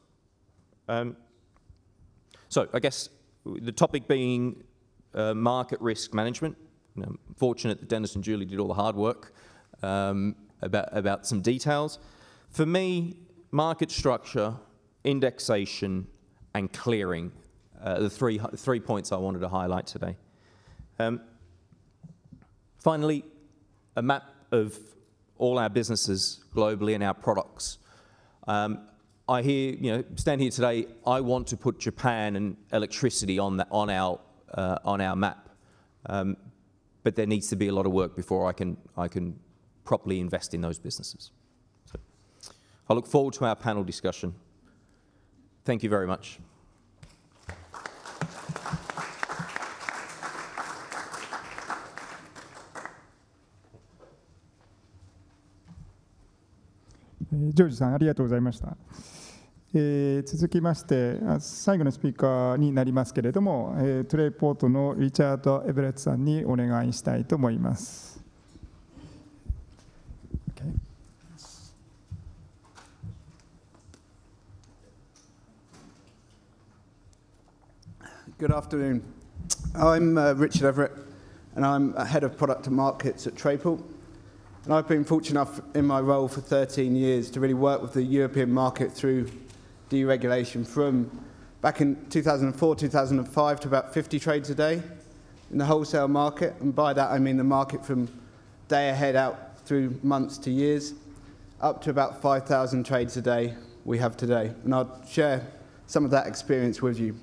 So I guess the topic being market risk management. I'm fortunate that Dennis and Julie did all the hard work about some details. For me, market structure, indexation, and clearing, the three points I wanted to highlight today. Finally, a map of all our businesses globally and our products. I hear, stand here today, I want to put Japan and electricity on our map. But there needs to be a lot of work before I can properly invest in those businesses. So I look forward to our panel discussion. Thank you very much.ジョージさん、ありがとうございました。続きまして最後のスピーカーになりますけれども、トレイポートのリチャード・エベレットさんにお願いしたいと思います。Okay. Good afternoon. I'm Richard Everett, and I'm head of product and markets at Trayport. And I've been fortunate enough in my role for 13 years to really work with the European market through deregulation from back in 2004, 2005 to about 50 trades a day in the wholesale market. And by that, I mean the market from day ahead out through months to years, up to about 5,000 trades a day we have today. And I'll share some of that experience with you.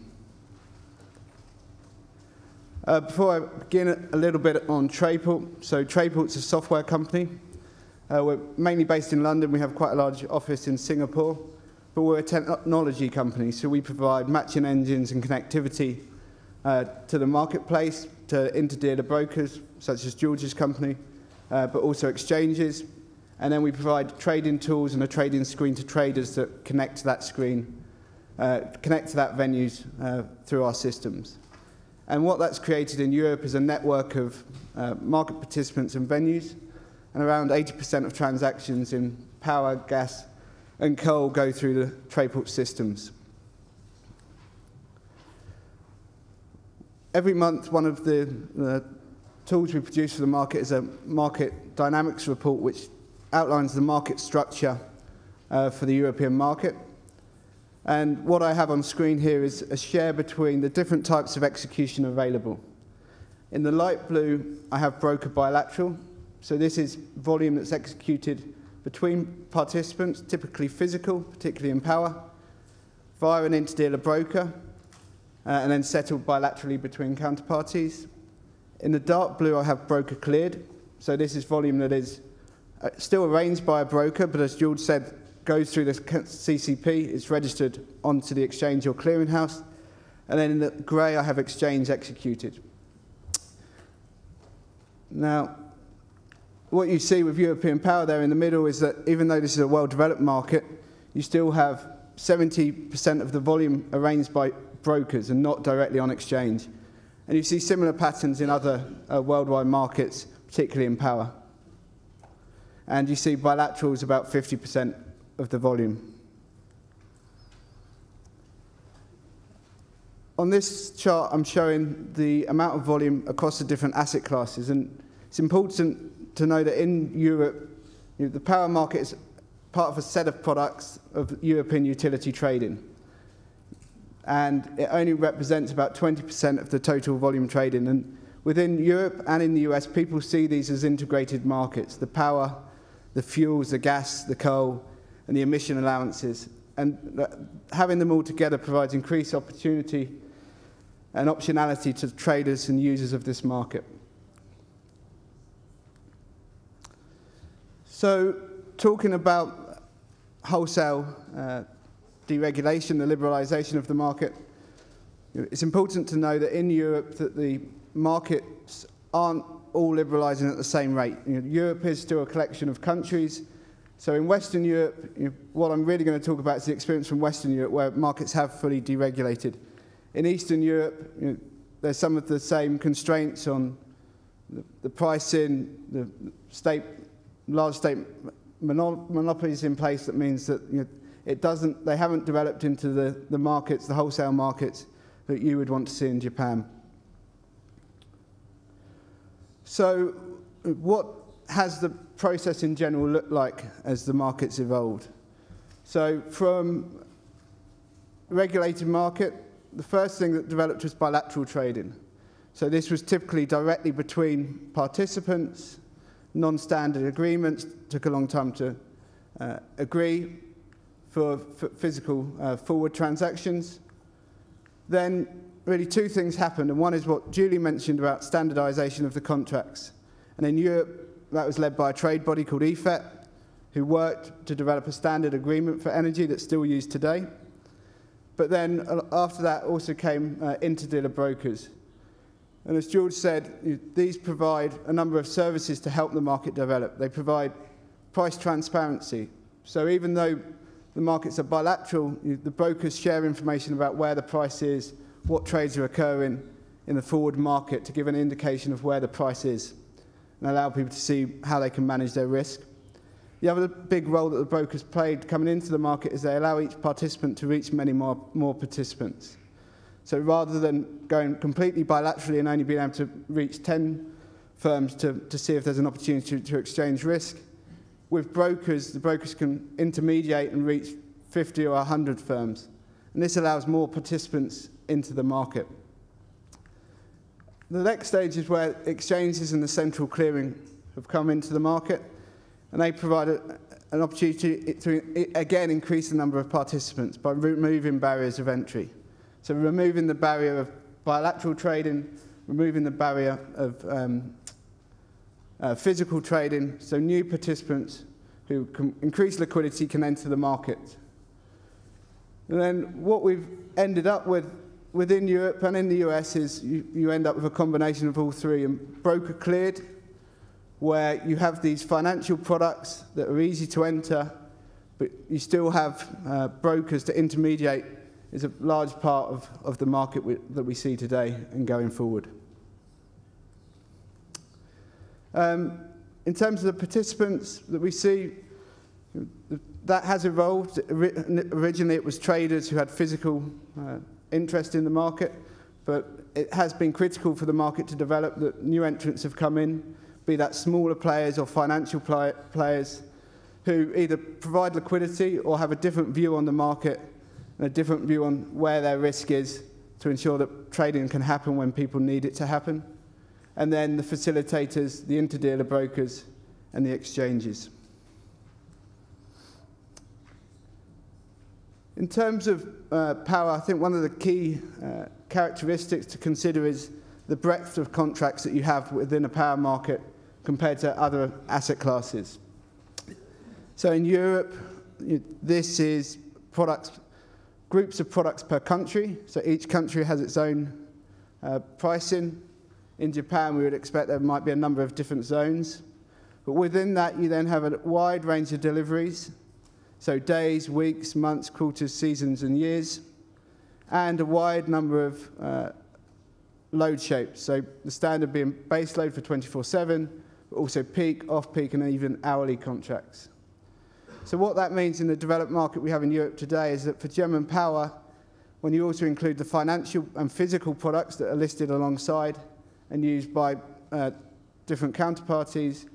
Before I begin, a little bit on Trayport. So Trayport's a software company. We're mainly based in London. We have quite a large office in Singapore. But we're a technology company, so we provide matching engines and connectivity to the marketplace, to interdealer brokers, such as George's company, but also exchanges. And then we provide trading tools and a trading screen to traders that connect to that screen, connect to that venues through our systems. And what that's created in Europe is a network of market participants and venues, and around 80% of transactions in power, gas, and coal go through the Trayport systems. Every month, one of the tools we produce for the market is a market dynamics report, which outlines the market structure for the European market. And what I have on screen here is a share between the different types of execution available. In the light blue, I have broker bilateral. So this is volume that's executed between participants, typically physical, particularly in power, via an interdealer broker, and then settled bilaterally between counterparties. In the dark blue, I have broker cleared. So this is volume that is still arranged by a broker, but as George said, goes through the CCP, it's registered onto the exchange or clearinghouse. And then in the grey, I have exchange executed. Now, what you see with European power there in the middle is that even though this is a well-developed market, you still have 70% of the volume arranged by brokers and not directly on exchange. And you see similar patterns in other worldwide markets, particularly in power. And you see bilaterals about 50% of the volume. On this chart, I'm showing the amount of volume across the different asset classes. And it's important to know that in Europe, the power market is part of a set of products of European utility trading. And it only represents about 20% of the total volume trading. And within Europe and in the US, people see these as integrated markets: the power, the fuels, the gas, the coal, and the emission allowances. And having them all together provides increased opportunity and optionality to traders and users of this market. So, talking about wholesale deregulation, the liberalisation of the market, it's important to know that in Europe that the markets aren't all liberalising at the same rate. Europe is still a collection of countries. So in Western Europe, what I'm really going to talk about is the experience from Western Europe, where markets have fully deregulated. In Eastern Europe, there's some of the same constraints on the pricing, the large state monopolies in place. That means that they haven't developed into the markets, the wholesale markets that you would want to see in Japan. So what has the process in general looked like as the markets evolved? So from regulated market, the first thing that developed was bilateral trading. So this was typically directly between participants, non-standard agreements, took a long time to agree for physical forward transactions. Then really two things happened, and one is what Julie mentioned about standardization of the contracts. And in Europe, that was led by a trade body called EFET, who worked to develop a standard agreement for energy that's still used today. But then after that also came interdealer brokers. And as George said, these provide a number of services to help the market develop. They provide price transparency. So even though the markets are bilateral, the brokers share information about where the price is, what trades are occurring in the forward market to give an indication of where the price is and allow people to see how they can manage their risk. The other big role that the brokers played coming into the market is they allow each participant to reach many more participants. So rather than going completely bilaterally and only being able to reach 10 firms to see if there's an opportunity to exchange risk, with brokers, the brokers can intermediate and reach 50 or 100 firms. And this allows more participants into the market. The next stage is where exchanges and the central clearing have come into the market, and they provide an opportunity to, again, increase the number of participants by removing barriers of entry. So removing the barrier of bilateral trading, removing the barrier of physical trading, so new participants who can increase liquidity can enter the market. And then what we've ended up with within Europe and in the US is you end up with a combination of all three, and broker cleared, where you have these financial products that are easy to enter, but you still have brokers to intermediate, is a large part of the market that we see today and going forward. In terms of the participants that we see, that has evolved. Originally it was traders who had physical interest in the market, but it has been critical for the market to develop that new entrants have come in, be that smaller players or financial players who either provide liquidity or have a different view on the market and a different view on where their risk is to ensure that trading can happen when people need it to happen. And then the facilitators, the interdealer brokers, and the exchanges. In terms of power, I think one of the key characteristics to consider is the breadth of contracts that you have within a power market compared to other asset classes. So in Europe, this is groups of products per country. So each country has its own pricing. In Japan, we would expect there might be a number of different zones. But within that, you then have a wide range of deliveries. So days, weeks, months, quarters, seasons, and years. And a wide number of load shapes. So the standard being base load for 24/7, but also peak, off-peak, and even hourly contracts. So what that means in the developed market we have in Europe today is that for German power, when you also include the financial and physical products that are listed alongside and used by different counterparties,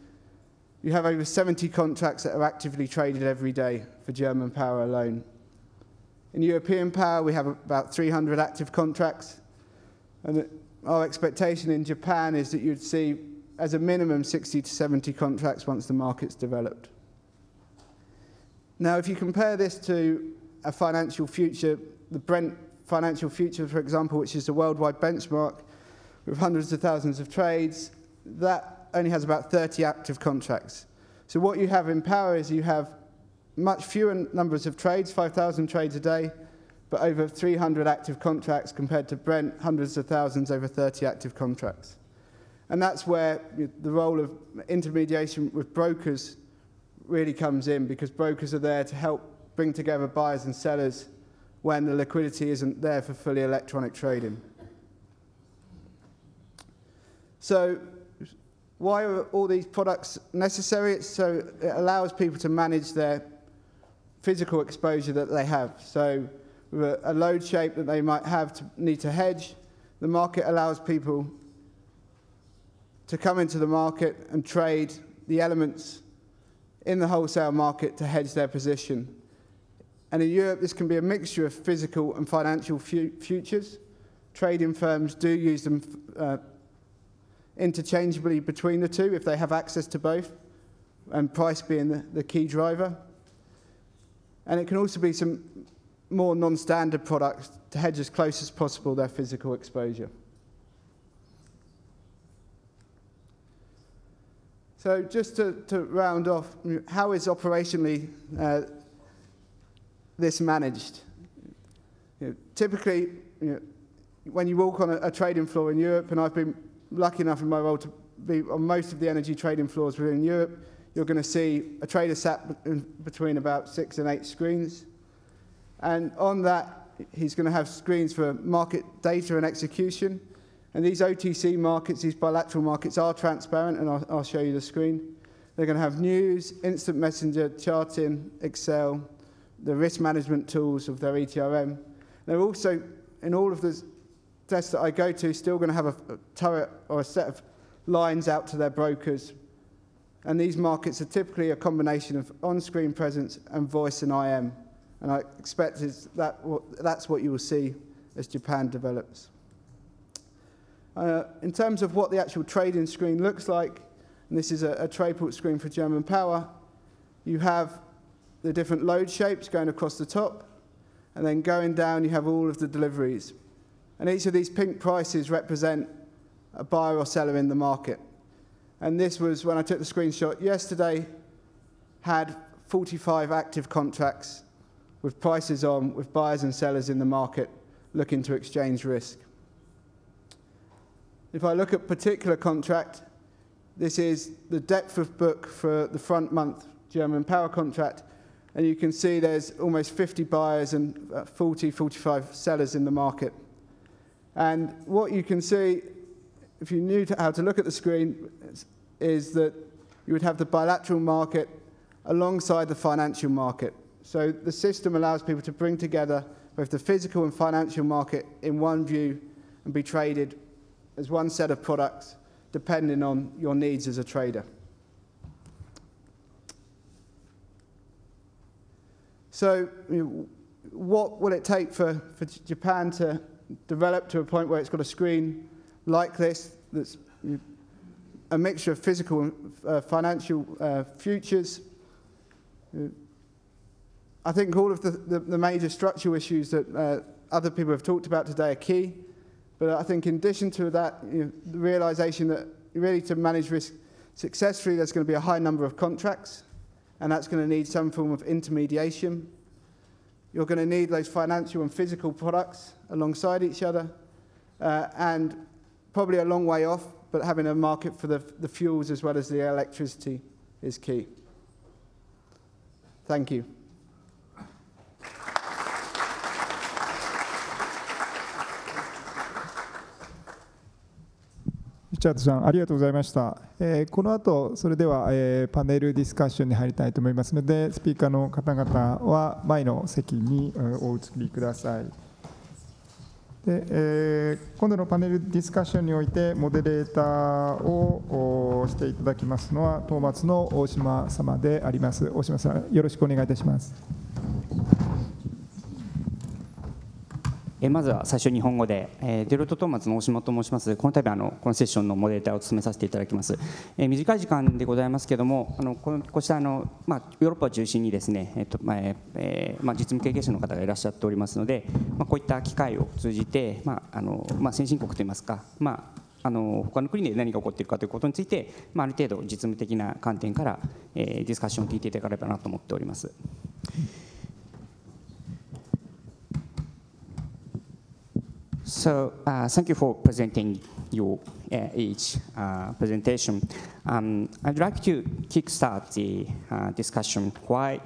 you have over 70 contracts that are actively traded every day for German power alone. In European power, we have about 300 active contracts. And our expectation in Japan is that you'd see, as a minimum, 60 to 70 contracts once the market's developed. Now, if you compare this to a financial future, the Brent financial future, for example, which is a worldwide benchmark with hundreds of thousands of trades, that only has about 30 active contracts. So what you have in power is you have much fewer numbers of trades, 5,000 trades a day, but over 300 active contracts compared to Brent, hundreds of thousands, over 30 active contracts. And that's where the role of intermediation with brokers really comes in, because brokers are there to help bring together buyers and sellers when the liquidity isn't there for fully electronic trading. So why are all these products necessary? So it allows people to manage their physical exposure that they have. So with a load shape that they might have to need to hedge, the market allows people to come into the market and trade the elements in the wholesale market to hedge their position. And in Europe, this can be a mixture of physical and financial futures. Trading firms do use them interchangeably between the two if they have access to both, and price being the key driver. And it can also be some more non-standard products to hedge as close as possible their physical exposure. So just to round off, how is operationally this managed? Typically, when you walk on a trading floor in Europe, and I've been lucky enough in my role to be on most of the energy trading floors within Europe, you're going to see a trader sat between about 6 and 8 screens. And on that, he's going to have screens for market data and execution. And these OTC markets, these bilateral markets, are transparent, and I'll show you the screen. They're going to have news, instant messenger, charting, Excel, the risk management tools of their ETRM. They're also, in all of the desks that I go to, still going to have a turret or a set of lines out to their brokers. And these markets are typically a combination of on-screen presence and voice and IM. And I expect that's what you will see as Japan develops. In terms of what the actual trading screen looks like, and this is a Trayport screen for German Power, you have the different load shapes going across the top, and then going down you have all of the deliveries. And each of these pink prices represent a buyer or seller in the market. And this was, when I took the screenshot yesterday, had 45 active contracts with prices on, with buyers and sellers in the market looking to exchange risk. If I look at particular contract, this is the depth of book for the front month German Power contract, and you can see there's almost 50 buyers and 40, 45 sellers in the market. And what you can see, if you knew how to look at the screen, is that you would have the bilateral market alongside the financial market. So the system allows people to bring together both the physical and financial market in one view and be traded as one set of products, depending on your needs as a trader. So what will it take for Japan to develop to a point where it's got a screen like this that's a mixture of physical and financial futures? I think all of the major structural issues that other people have talked about today are key. But I think in addition to that, the realization that really to manage risk successfully, there's going to be a high number of contracts, and that's going to need some form of intermediation. You're going to need those financial and physical products alongside each other, and probably a long way off, but having a market for the fuels as well as the electricity is key. Thank you. リチャードさん、ありがとうございました。この後、それでは、パネルディスカッションに入りたいと思いますので、スピーカーの方々は前の席にお移りください。で、今度のパネルディスカッションにおいて、モデレーターをしていただきますのは、東松の大島様であります。大島さん、よろしくお願いいたします。まずは最初日本語で、デロイトトーマツの大島と申します。この度このセッションのモデレーターを務めさせていただきます。短い時間でございますけれども、こちらヨーロッパを中心にですね、実務経験者の方がいらっしゃっておりますので、こういった機会を通じて、先進国といいますか、他の国で何が起こっているかということについて、ある程度実務的な観点からディスカッションを聞いていただければなと思っております。So, thank you for presenting your each presentation. I'd like to kickstart the discussion why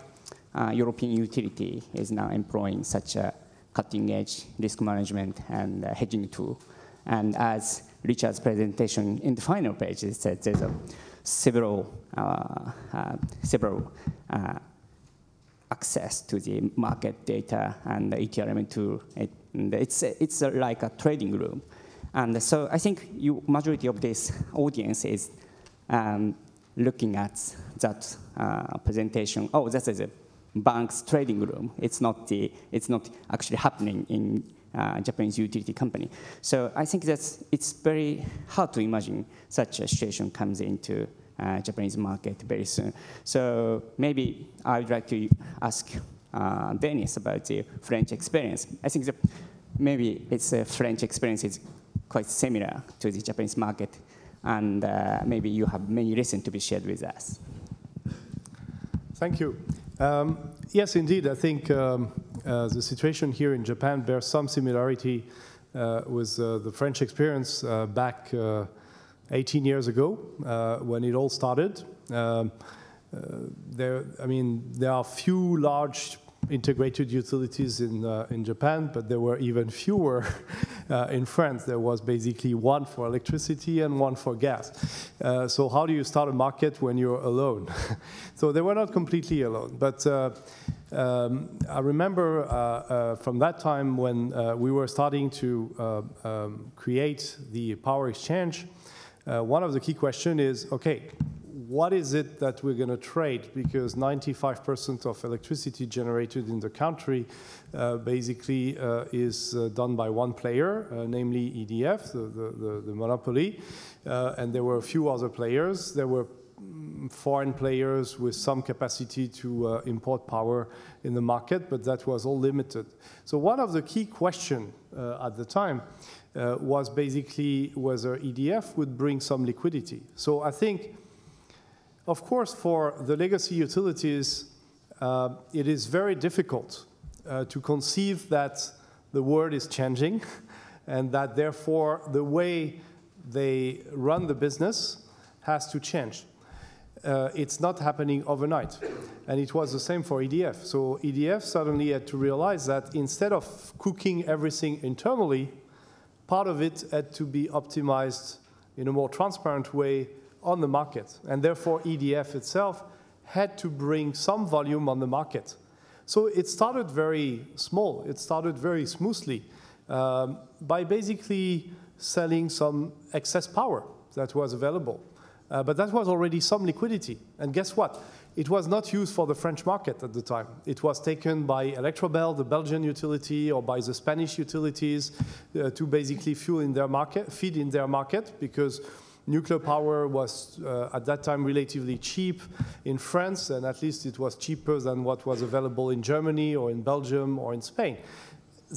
European utility is now employing such a cutting-edge risk management and hedging tool. And as Richard's presentation, in the final page, it says there's several access to the market data and the ETRM tool. It's like a trading room. And so I think majority of this audience is looking at that presentation. Oh, that is a bank's trading room. It's not actually happening in Japanese utility company. So I think it's very hard to imagine such a situation comes into Japanese market very soon. So maybe I would like to ask Dennis about the French experience. I think that maybe it's a French experience is quite similar to the Japanese market, and maybe you have many lessons to be shared with us. Thank you. Yes, indeed. I think the situation here in Japan bears some similarity with the French experience back 18 years ago when it all started. There are few large integrated utilities in Japan, but there were even fewer in France. There was basically one for electricity and one for gas. So how do you start a market when you're alone? So they were not completely alone. But I remember from that time when we were starting to create the power exchange, one of the key questions is, okay, what is it that we're going to trade? Because 95% of electricity generated in the country basically is done by one player, namely EDF, the monopoly. And there were a few other players. There were foreign players with some capacity to import power in the market, but that was all limited. So one of the key questions at the time was basically whether EDF would bring some liquidity. So I think, of course, for the legacy utilities, it is very difficult to conceive that the world is changing and that, therefore, the way they run the business has to change. It's not happening overnight. And it was the same for EDF. So EDF suddenly had to realize that instead of cooking everything internally, part of it had to be optimized in a more transparent way on the market. And therefore, EDF itself had to bring some volume on the market. So it started very small. It started very smoothly by basically selling some excess power that was available. But that was already some liquidity. And guess what? It was not used for the French market at the time. It was taken by Electrobel, the Belgian utility, or by the Spanish utilities to basically feed in their market, because nuclear power was, at that time, relatively cheap in France, and at least it was cheaper than what was available in Germany or in Belgium or in Spain.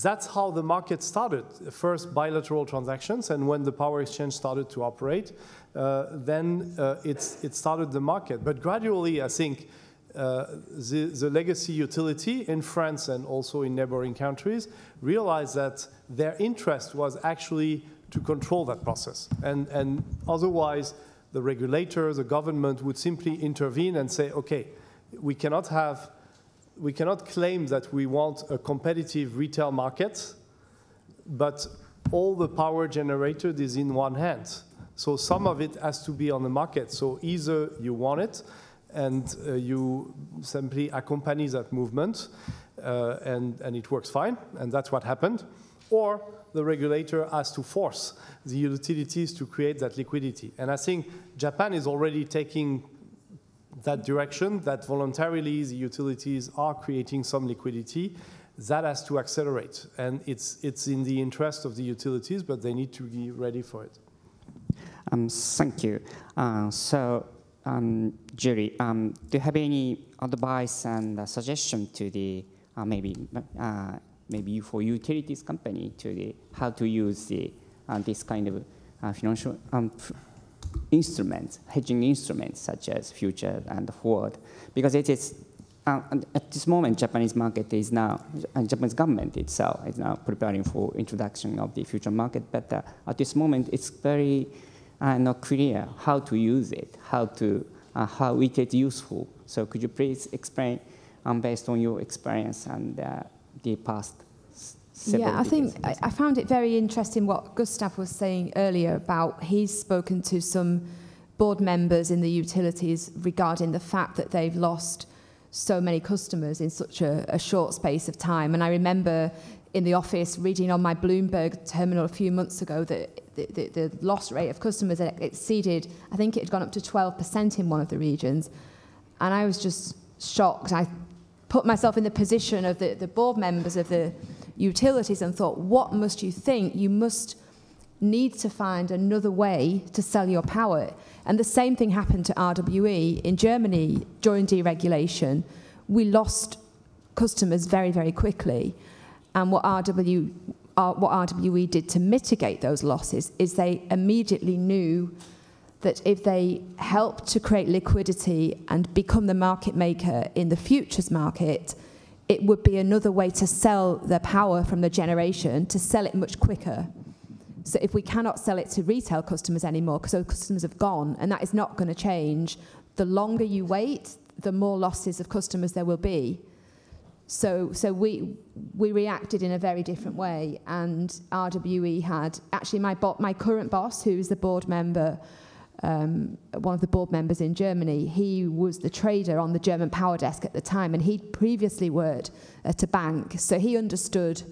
That's how the market started. First, bilateral transactions, and when the power exchange started to operate, then it started the market. But gradually, I think, the legacy utility in France and also in neighboring countries realized that their interest was actually to control that process. And otherwise, the regulator, the government would simply intervene and say, okay, we cannot claim that we want a competitive retail market, but all the power generated is in one hand. So some of it has to be on the market. So either you want it and you simply accompany that movement and it works fine, and that's what happened, or the regulator has to force the utilities to create that liquidity. And I think Japan is already taking that direction, that voluntarily the utilities are creating some liquidity. That has to accelerate. And it's in the interest of the utilities, but they need to be ready for it. Thank you. Julie, do you have any advice and suggestion to the maybe for utilities company to how to use this kind of financial instruments, hedging instruments such as future and forward? Because it is at this moment, Japanese market is now, Japanese government itself is now preparing for introduction of the future market. But at this moment, it's very not clear how to use it, how it is useful. So could you please explain based on your experience and the past several Yeah, I think decades. I found it very interesting what Gustav was saying earlier about he's spoken to some board members in the utilities regarding the fact that they've lost so many customers in such a short space of time. And I remember in the office reading on my Bloomberg terminal a few months ago that the loss rate of customers had exceeded, I think it had gone up to 12% in one of the regions. And I was just shocked. I put myself in the position of the board members of the utilities and thought, what must you think? You must need to find another way to sell your power. And the same thing happened to RWE. In Germany, during deregulation, we lost customers very, very quickly. And what RWE did to mitigate those losses is they immediately knew that if they helped to create liquidity and become the market maker in the futures market, it would be another way to sell their power from the generation, to sell it much quicker. So if we cannot sell it to retail customers anymore, because those customers have gone, and that is not going to change, the longer you wait, the more losses of customers there will be. So we reacted in a very different way, and RWE had, actually my current boss, who is the board member, one of the board members in Germany, he was the trader on the German power desk at the time, and he'd previously worked at a bank, so he understood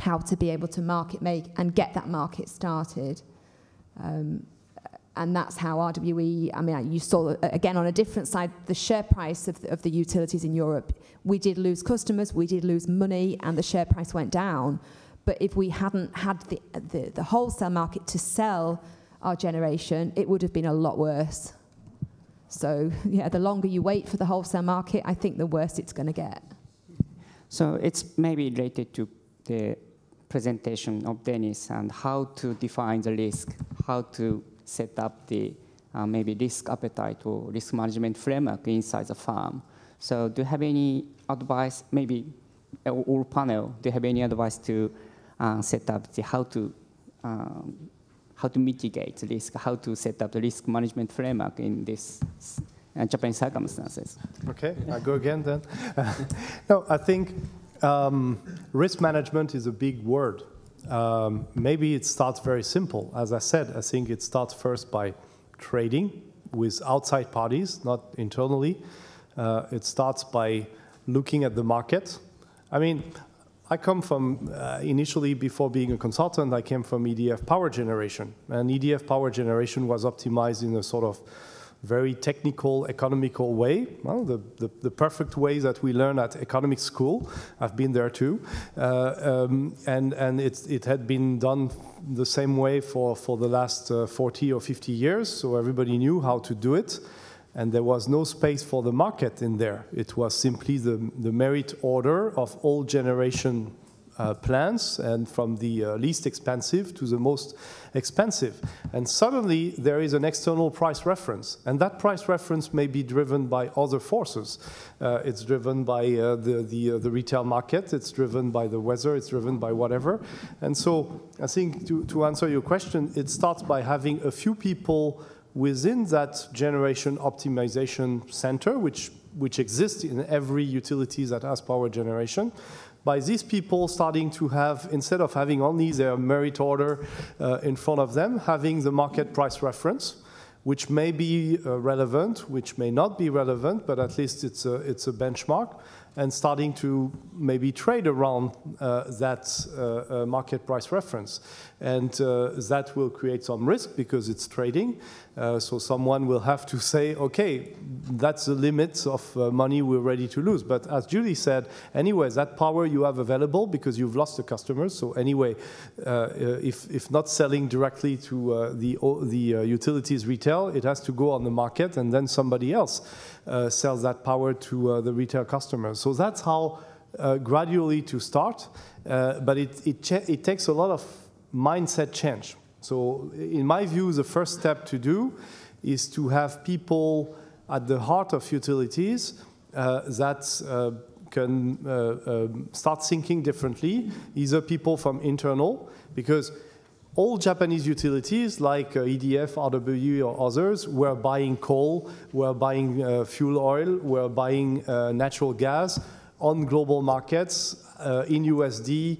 how to be able to market make and get that market started. And that's how RWE, I mean, you saw, again, on a different side, the share price of the utilities in Europe. We did lose customers, we did lose money, and the share price went down. But if we hadn't had the wholesale market to sell our generation, it would have been a lot worse. So, yeah, the longer you wait for the wholesale market, I think the worse it's going to get. So it's maybe related to the presentation of Dennis and how to define the risk, how to set up the maybe risk appetite or risk management framework inside the firm. So do you have any advice, maybe all panel, do you have any advice to set up the how to mitigate risk, how to set up the risk management framework in this Japanese circumstances? Okay, I go again then. No, I think risk management is a big word. Maybe it starts very simple. As I said, I think it starts first by trading with outside parties, not internally. It starts by looking at the market. I mean, I come from, initially, before being a consultant, I came from EDF power generation. And EDF power generation was optimized in a sort of very technical, economical way. Well, the perfect way that we learn at economics school. I've been there too. And it had been done the same way for the last 40 or 50 years. So everybody knew how to do it. And there was no space for the market in there. It was simply the merit order of all generation plants, and from the least expensive to the most expensive. And suddenly there is an external price reference, and that price reference may be driven by other forces. It's driven by the retail market, it's driven by the weather, it's driven by whatever. And so I think to answer your question, it starts by having a few people within that generation optimization center, which exists in every utility that has power generation, by these people starting to have, instead of having only their merit order in front of them, having the market price reference, which may be relevant, which may not be relevant, but at least it's a benchmark, and starting to maybe trade around that market price reference. And that will create some risk because it's trading. So someone will have to say, okay, that's the limits of money we're ready to lose. But as Julie said, anyway, that power you have available because you've lost the customers. So anyway, if not selling directly to the utilities retail, it has to go on the market, and then somebody else sells that power to the retail customers. So that's how gradually to start. But it takes a lot of mindset change. So in my view, the first step to do is to have people at the heart of utilities that can start thinking differently, either people from internal, because all Japanese utilities like EDF, RWE or others were buying coal, were buying fuel oil, were buying natural gas on global markets in USD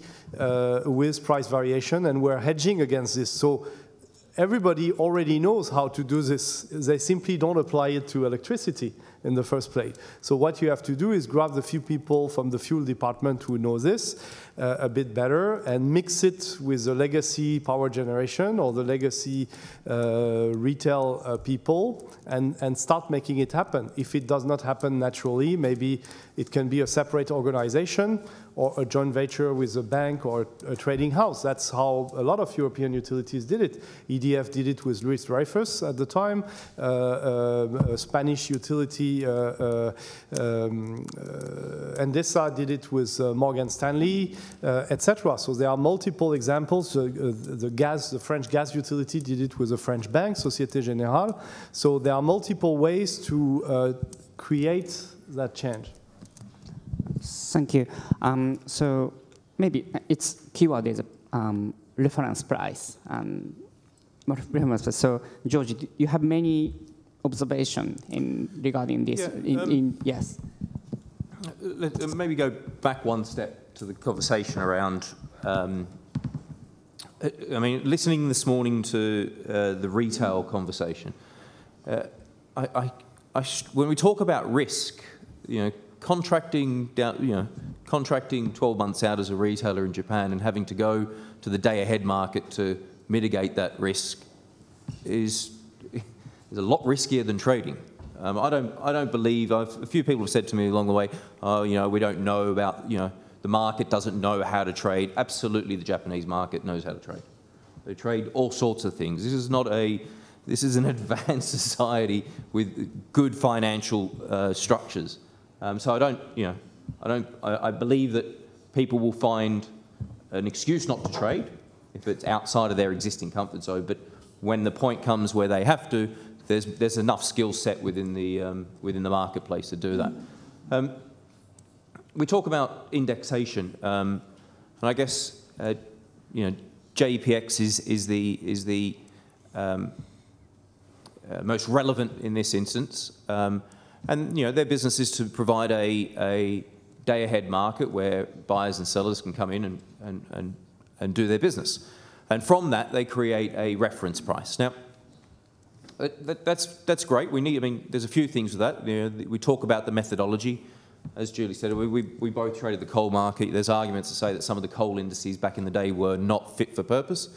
with price variation, and we're hedging against this. So everybody already knows how to do this. They simply don't apply it to electricity in the first place. So what you have to do is grab the few people from the fuel department who know this a bit better and mix it with the legacy power generation or the legacy retail people and start making it happen. If it does not happen naturally, maybe it can be a separate organization or a joint venture with a bank or a trading house. That's how a lot of European utilities did it. EDF did it with Luis Dreyfus at the time, a Spanish utility, Endesa did it with Morgan Stanley, etc. So there are multiple examples. The French gas utility did it with a French bank, Société Générale. So there are multiple ways to create that change. Thank you. So maybe its keyword is reference price. So George, you have many observations regarding this. Yeah, yes. Maybe go back one step to the conversation around. I mean, listening this morning to the retail conversation, when we talk about risk, contracting 12 months out as a retailer in Japan and having to go to the day-ahead market to mitigate that risk is a lot riskier than trading. I don't believe. A few people have said to me along the way, we don't know about, the market doesn't know how to trade. Absolutely, the Japanese market knows how to trade. They trade all sorts of things. This is an advanced society with good financial structures. So I believe that people will find an excuse not to trade if it's outside of their existing comfort zone. But when the point comes where they have to, there's enough skill set within the marketplace to do that. We talk about indexation, and I guess JPX is the most relevant in this instance. And their business is to provide a day-ahead market where buyers and sellers can come in and do their business. And from that, they create a reference price. Now, that's great. There's a few things with that. We talk about the methodology. As Julie said, we both traded the coal market. There's arguments to say that some of the coal indices back in the day were not fit for purpose,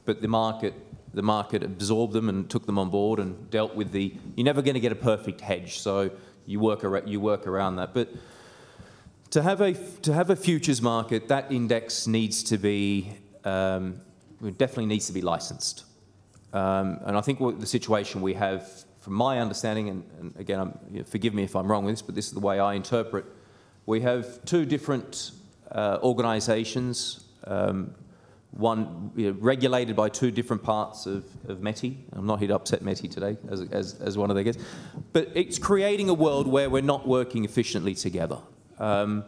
but the market absorbed them and took them on board and dealt with you're never going to get a perfect hedge, so you work around that. But to have a futures market, that index needs to be definitely needs to be licensed. And I think the situation we have, from my understanding, and again, forgive me if I'm wrong with this, but this is the way I interpret. We have two different organisations. One regulated by two different parts of METI. I'm not here to upset METI today as one of their guests, but it's creating a world where we're not working efficiently together. The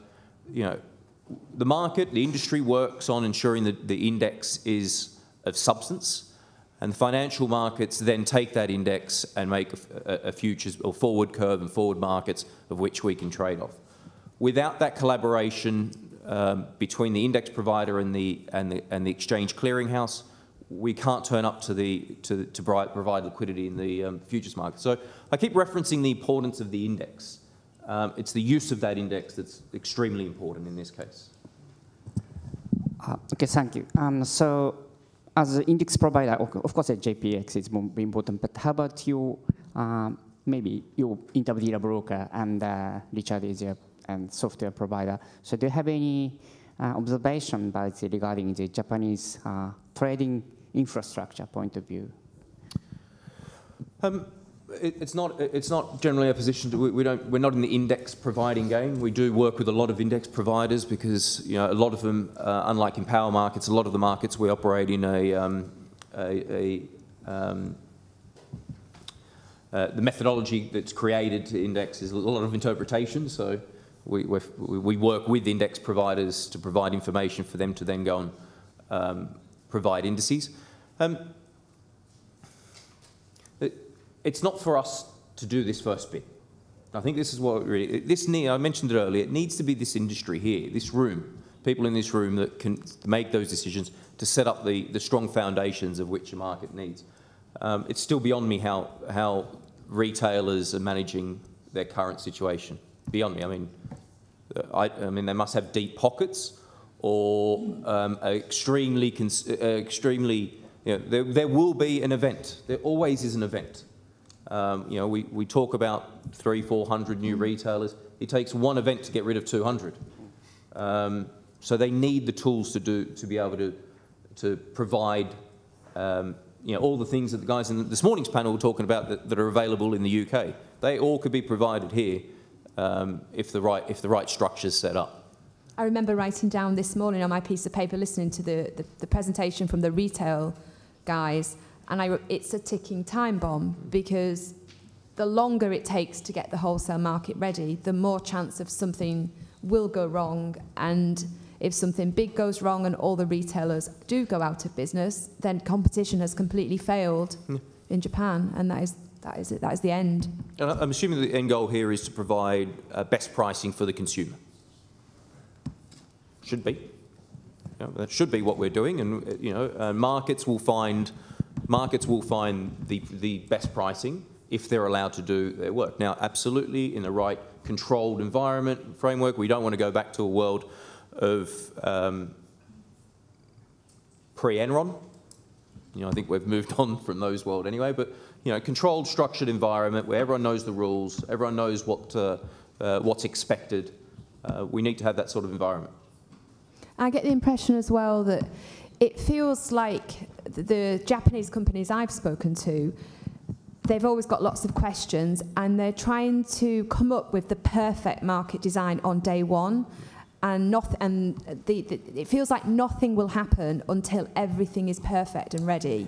market, the industry works on ensuring that the index is of substance, and the financial markets then take that index and make a futures or forward curve and forward markets of which we can trade off. Without that collaboration between the index provider and the exchange clearinghouse, we can't turn up to provide liquidity in the futures market. So I keep referencing the importance of the index. It's the use of that index that's extremely important in this case. Okay, thank you. So as an index provider, of course, JPX is more important, but how about you, maybe your interdealer broker and Richard is your software provider. So do you have any observation regarding the Japanese trading infrastructure point of view? It's not generally a position. We're not in the index providing game. We do work with a lot of index providers because a lot of them, unlike in power markets, a lot of the markets we operate in the methodology that's created to index is a lot of interpretation. So we work with index providers to provide information for them to then go and provide indices. It's not for us to do this first bit. I think this is what really, I mentioned it earlier, it needs to be this industry here, this room, people in this room that can make those decisions to set up the strong foundations of which a market needs. It's still beyond me how retailers are managing their current situation. Beyond me. I mean, they must have deep pockets, or extremely. You know, there will be an event. There always is an event. You know, we talk about 300-400 new retailers. It takes one event to get rid of 200. So they need the tools to be able to provide. You know, all the things that the guys in this morning's panel were talking about that are available in the UK. They all could be provided here if the right structure's set up. I remember writing down this morning on my piece of paper, listening to the presentation from the retail guys, and I wrote, it's a ticking time bomb, because the longer it takes to get the wholesale market ready, the more chance of something will go wrong. And if something big goes wrong and all the retailers do go out of business, then competition has completely failed in Japan, and that is it. That is the end. And I'm assuming the end goal here is to provide best pricing for the consumer. Should be. You know, that should be what we're doing, and you know, markets will find the best pricing if they're allowed to do their work. Now, absolutely, in the right controlled environment framework, we don't want to go back to a world of pre-Enron. You know, I think we've moved on from those world anyway, but you know, controlled, structured environment where everyone knows the rules, everyone knows what's expected. We need to have that sort of environment. I get the impression as well that it feels like the Japanese companies I've spoken to, they've always got lots of questions, and they're trying to come up with the perfect market design on day one. And it feels like nothing will happen until everything is perfect and ready.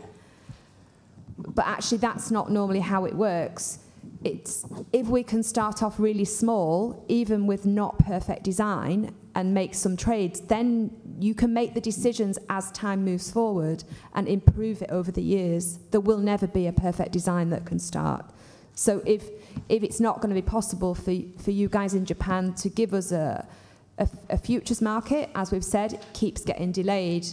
But actually, that's not normally how it works. It's if we can start off really small, even with not perfect design, and make some trades, then you can make the decisions as time moves forward and improve it over the years. There will never be a perfect design that can start. So if it's not going to be possible for you guys in Japan to give us a futures market, as we've said, it keeps getting delayed.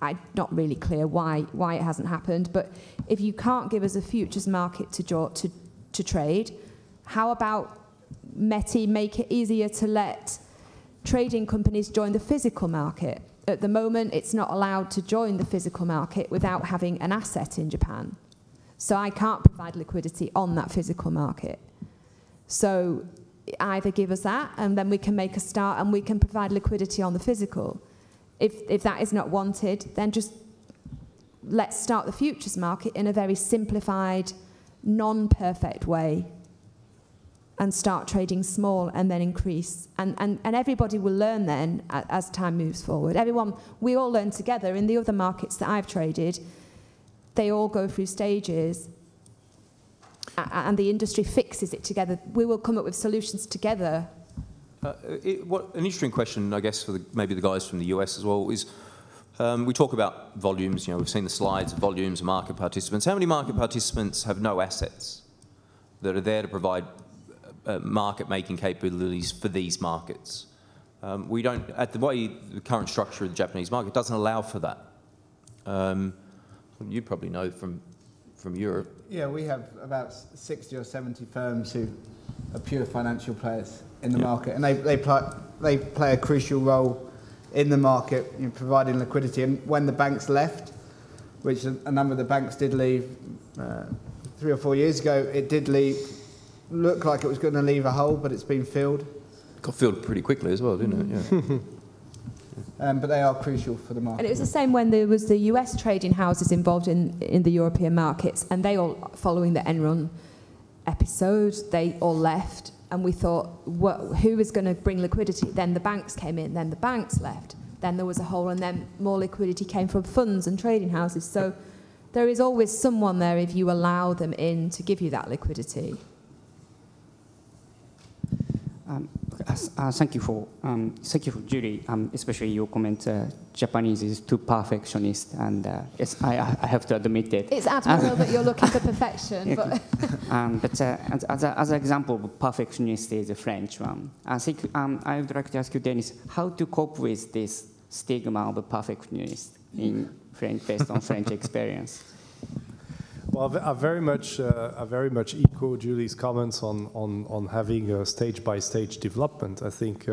I'm not really clear why it hasn't happened, but if you can't give us a futures market to trade, how about METI make it easier to let trading companies join the physical market? At the moment, it's not allowed to join the physical market without having an asset in Japan. So I can't provide liquidity on that physical market. So either give us that, and then we can make a start and we can provide liquidity on the physical. If that is not wanted, then just let's start the futures market in a very simplified, non-perfect way and start trading small and then increase. And everybody will learn then as time moves forward. We all learn together. In the other markets that I've traded, they all go through stages, and the industry fixes it together. We will come up with solutions together. An interesting question, I guess, for maybe the guys from the US as well, is we talk about volumes. You know, we've seen the slides of volumes of market participants. How many market participants have no assets that are there to provide market-making capabilities for these markets? We don't, at the way the current structure of the Japanese market doesn't allow for that. You probably know from Europe. Yeah, we have about 60 or 70 firms who are pure financial players in the market, and they play a crucial role in the market in providing liquidity. And when the banks left, which a number of the banks did leave 3 or 4 years ago, it did look like it was going to leave a hole, but it's been filled. Got filled pretty quickly as well, didn't it? Yeah. But they are crucial for the market. And it was the same when there was the US trading houses involved in the European markets, and they all, following the Enron episode, they all left, and we thought, who is going to bring liquidity? Then the banks came in, then the banks left, then there was a hole, and then more liquidity came from funds and trading houses. So there is always someone there if you allow them in to give you that liquidity. Thank you for Julie, especially your comment. Japanese is too perfectionist, and yes, I have to admit it. It's admirable that you're looking for perfection. But as an example of perfectionist is the French one. I think I would like to ask you, Dennis, how to cope with this stigma of a perfectionist in French, based on French experience. Well, I very much echo Julie's comments on having a stage-by-stage development. I think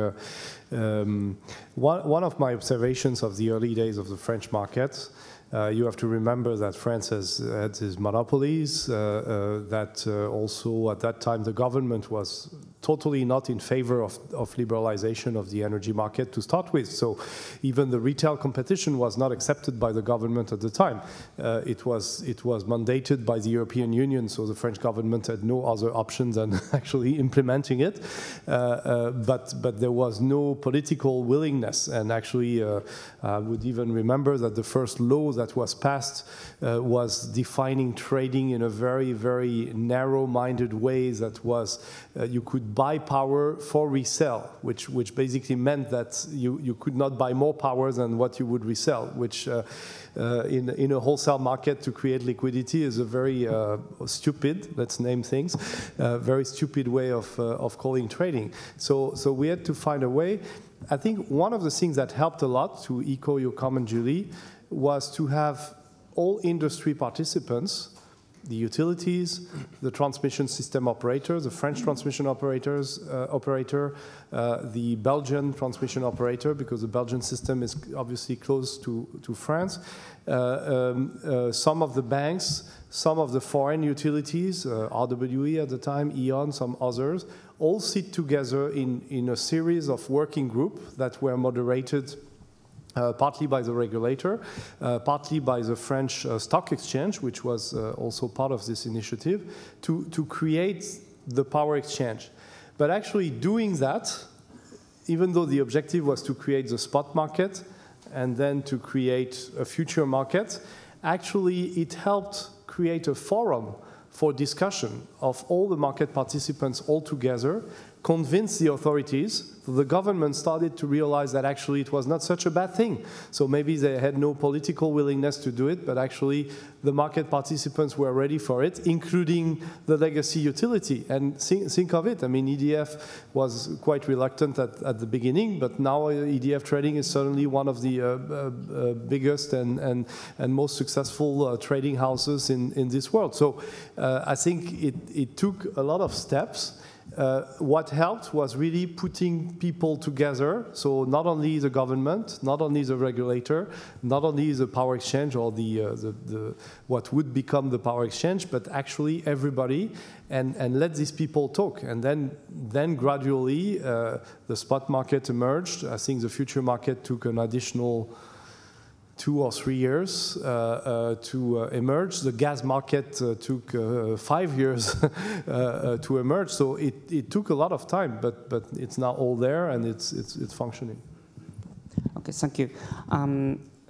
one of my observations of the early days of the French market, you have to remember that France has had its monopolies, that also at that time the government was totally not in favor of liberalization of the energy market to start with. So even the retail competition was not accepted by the government at the time. It was mandated by the European Union, so the French government had no other option than actually implementing it. But there was no political willingness. And actually, I would even remember that the first law that was passed was defining trading in a very, very narrow-minded way that was you could buy power for resell, which basically meant that you could not buy more power than what you would resell, which in a wholesale market to create liquidity is a very stupid, let's name things, very stupid way of calling trading. So we had to find a way. I think one of the things that helped a lot, to echo your comment, Julie, was to have all industry participants, the utilities, the transmission system operators, the French transmission operator, the Belgian transmission operator, because the Belgian system is obviously close to France, some of the banks, some of the foreign utilities, RWE at the time, E.ON, some others, all sit together in a series of working groups that were moderated partly by the regulator, partly by the French stock exchange, which was also part of this initiative, to create the power exchange. But actually doing that, even though the objective was to create the spot market and then to create a future market, actually it helped create a forum for discussion of all the market participants all together, convince the authorities. The government started to realize that actually it was not such a bad thing. So maybe they had no political willingness to do it, but actually the market participants were ready for it, including the legacy utility. And think of it, I mean, EDF was quite reluctant at the beginning, but now EDF trading is certainly one of the biggest and most successful trading houses in this world. So I think it took a lot of steps. What helped was really putting people together, so not only the government, not only the regulator, not only the power exchange or the what would become the power exchange, but actually everybody, and let these people talk. And then gradually the spot market emerged. I think the future market took an additional 2 or 3 years to emerge. The gas market took 5 years to emerge. So it took a lot of time, but it's now all there and it's functioning. Okay, thank you.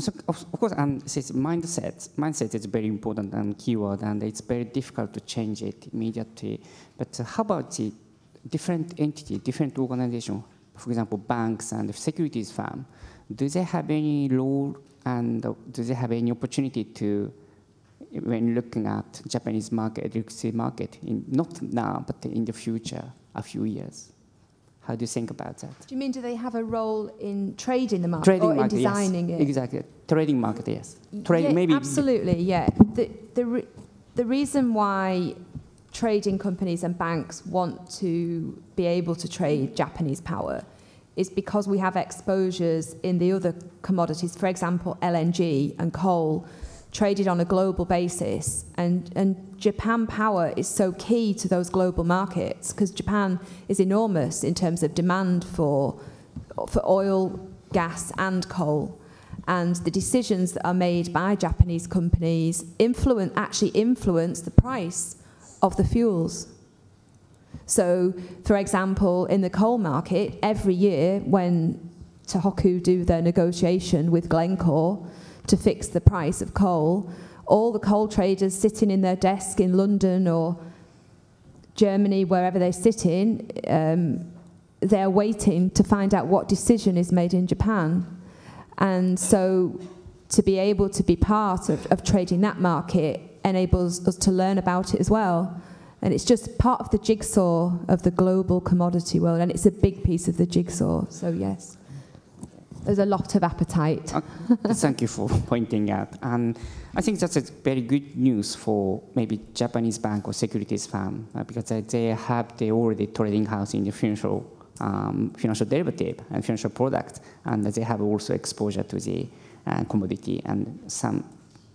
So of course, mindset is very important and keyword, and it's very difficult to change it immediately. But how about the different entity, different organization, for example, banks and securities firm? Do they have any role? And do they have any opportunity to, when looking at Japanese market, electricity market, not now, but in the future, a few years? How do you think about that? Do you mean, do they have a role in trading the market Trading or market, in designing yes. it? Exactly, trading market, yes. Yeah, maybe. Absolutely, yeah. The reason why trading companies and banks want to be able to trade Japanese power is because we have exposures in the other commodities, for example, LNG and coal, traded on a global basis. And Japan power is so key to those global markets because Japan is enormous in terms of demand for oil, gas, and coal. And the decisions that are made by Japanese companies actually influence the price of the fuels. So, for example, in the coal market, every year when Tohoku do their negotiation with Glencore to fix the price of coal, all the coal traders sitting in their desk in London or Germany, wherever they sit in, they're waiting to find out what decision is made in Japan. And so to be able to be part of trading that market enables us to learn about it as well. And it's just part of the jigsaw of the global commodity world, and it's a big piece of the jigsaw. So yes, there's a lot of appetite. Thank you for pointing out. And I think that's a very good news for maybe Japanese bank or securities firm, because they have the already trading house in the financial derivative and financial product, and they have also exposure to the commodity and some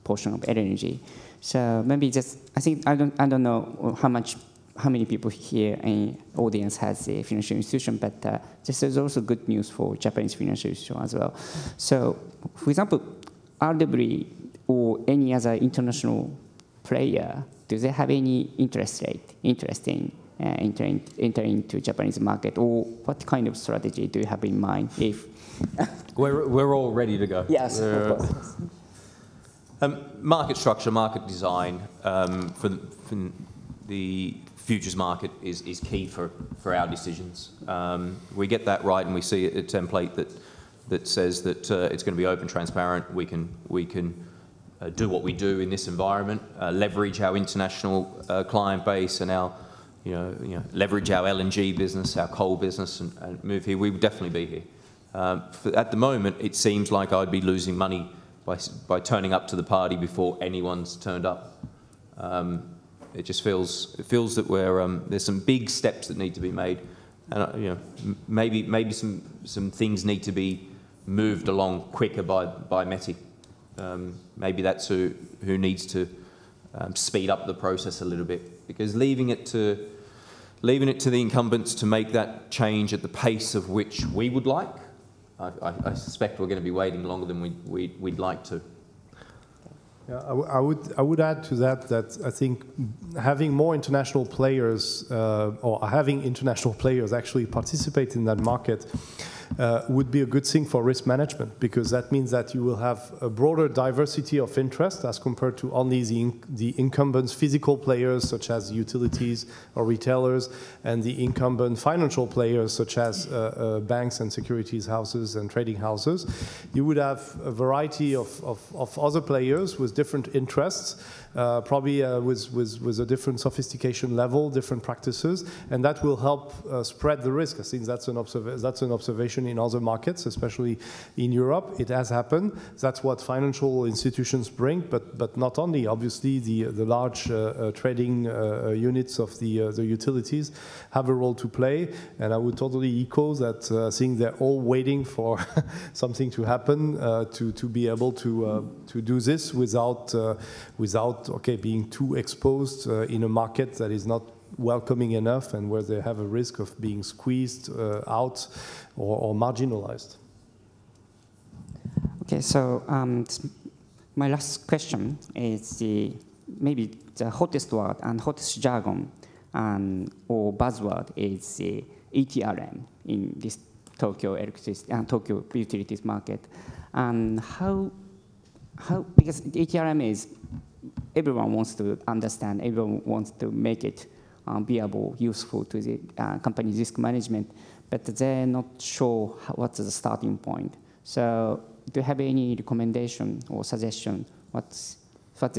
portion of energy. So maybe just, I think, I don't know how many people here in audience has a financial institution, but this is also good news for Japanese financial institution as well. So, for example, RWE or any other international player, do they have any interest in entering into Japanese market, or what kind of strategy do you have in mind? If we're all ready to go. Yes, of course. Market structure, market design for the futures market is key for our decisions. We get that right, and we see a template that says that it's going to be open, transparent. We can do what we do in this environment, leverage our international client base, and our leverage our LNG business, our coal business, and move here. We would definitely be here. At the moment, it seems like I'd be losing money by turning up to the party before anyone's turned up. It just feels that there's some big steps that need to be made, and maybe some things need to be moved along quicker by METI. Maybe that's who needs to speed up the process a little bit, because leaving it to the incumbents to make that change at the pace of which we would like, I suspect we're going to be waiting longer than we'd like to. Yeah, I would add to that I think having more international players or having international players actually participate in that market would be a good thing for risk management, because that means that you will have a broader diversity of interest as compared to only the incumbents, physical players such as utilities or retailers, and the incumbent financial players such as banks and securities houses and trading houses. You would have a variety of other players with different interests, probably with a different sophistication level, different practices, and that will help spread the risk. I think that's an observation in other markets, especially in Europe. It has happened. That's what financial institutions bring, but not only. Obviously, the large trading units of the utilities have a role to play, and I would totally echo that. I think they're all waiting for something to happen to be able to do this without being too exposed in a market that is not welcoming enough and where they have a risk of being squeezed out or marginalized. Okay, so my last question is maybe the hottest word and hottest jargon or buzzword is ETRM in this Tokyo electricity and Tokyo utilities market. And how because ETRM is, everyone wants to understand, everyone wants to make it viable, useful to the company's risk management, but they're not sure what's the starting point. So do you have any recommendation or suggestion? What is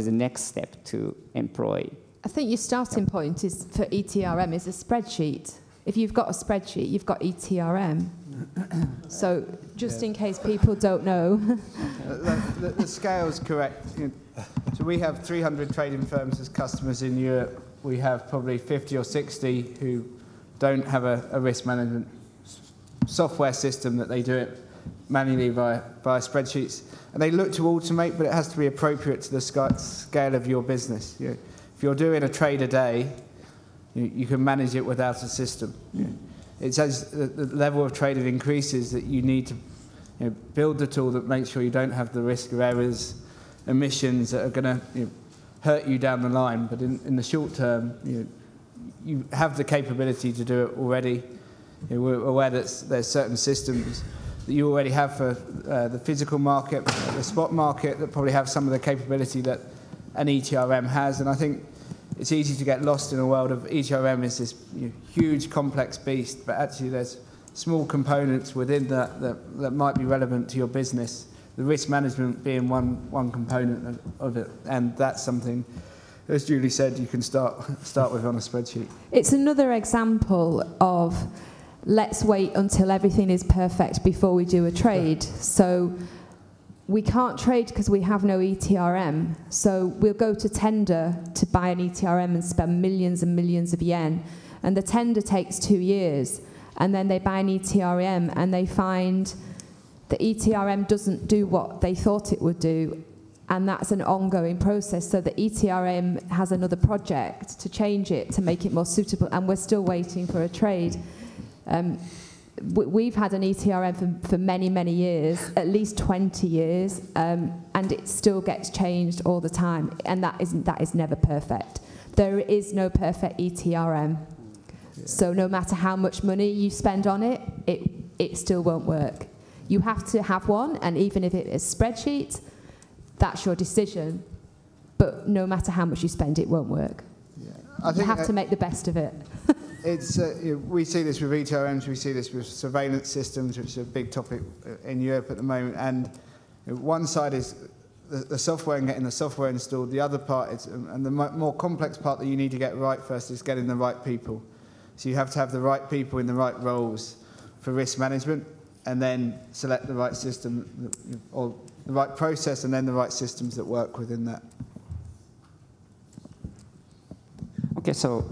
the next step to employ? I think your starting point is for ETRM is a spreadsheet. If you've got a spreadsheet, you've got ETRM. So just in case people don't know. The scale's correct. So we have 300 trading firms as customers in Europe. We have probably 50 or 60 who don't have a risk management software system, that they do it manually via spreadsheets. And they look to automate, but it has to be appropriate to the scale of your business. If you're doing a trade a day, you can manage it without a system. It's as the level of trading increases that you need to build the tool that makes sure you don't have the risk of errors, emissions that are going to hurt you down the line. But in the short term, you have the capability to do it already. We're aware that there's certain systems that you already have for the physical market, the spot market, that probably have some of the capability that an ETRM has. And I think it's easy to get lost in a world of ETRM is this huge complex beast, but actually there's small components within that might be relevant to your business, the risk management being one component of it, and that's something, as Julie said, you can start with on a spreadsheet. It's another example of let's wait until everything is perfect before we do a trade. So we can't trade because we have no ETRM. So we'll go to tender to buy an ETRM and spend millions and millions of yen. And the tender takes 2 years. And then they buy an ETRM and they find the ETRM doesn't do what they thought it would do. And that's an ongoing process. So the ETRM has another project to change it, to make it more suitable. And we're still waiting for a trade. We've had an ETRM for many, many years, at least 20 years, and it still gets changed all the time, and that is never perfect. There is no perfect ETRM. So no matter how much money you spend on it, it still won't work. You have to have one, and even if it is a spreadsheet, that's your decision. But no matter how much you spend, it won't work. Yeah. You have to make the best of it. It's, we see this with ETRMs, we see this with surveillance systems, which is a big topic in Europe at the moment. And one side is the software and getting the software installed. The other part is, and the more complex part that you need to get right first, is getting the right people. So you have to have the right people in the right roles for risk management, and then select the right system, or the right process, and then the right systems that work within that. Okay, so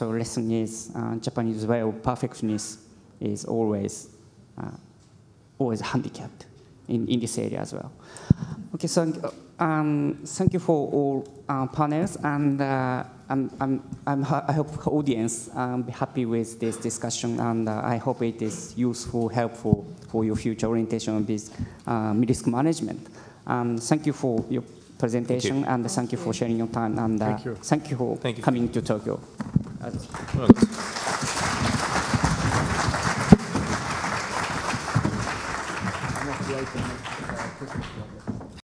lesson is Japanese way of perfectionist is always handicapped in this area as well. Okay, so thank you for all panels, and I hope audience be happy with this discussion, and I hope it is useful, helpful for your future orientation of this risk management. Thank you for your presentation, and thank you for sharing your time, and thank you for coming to Tokyo. Well,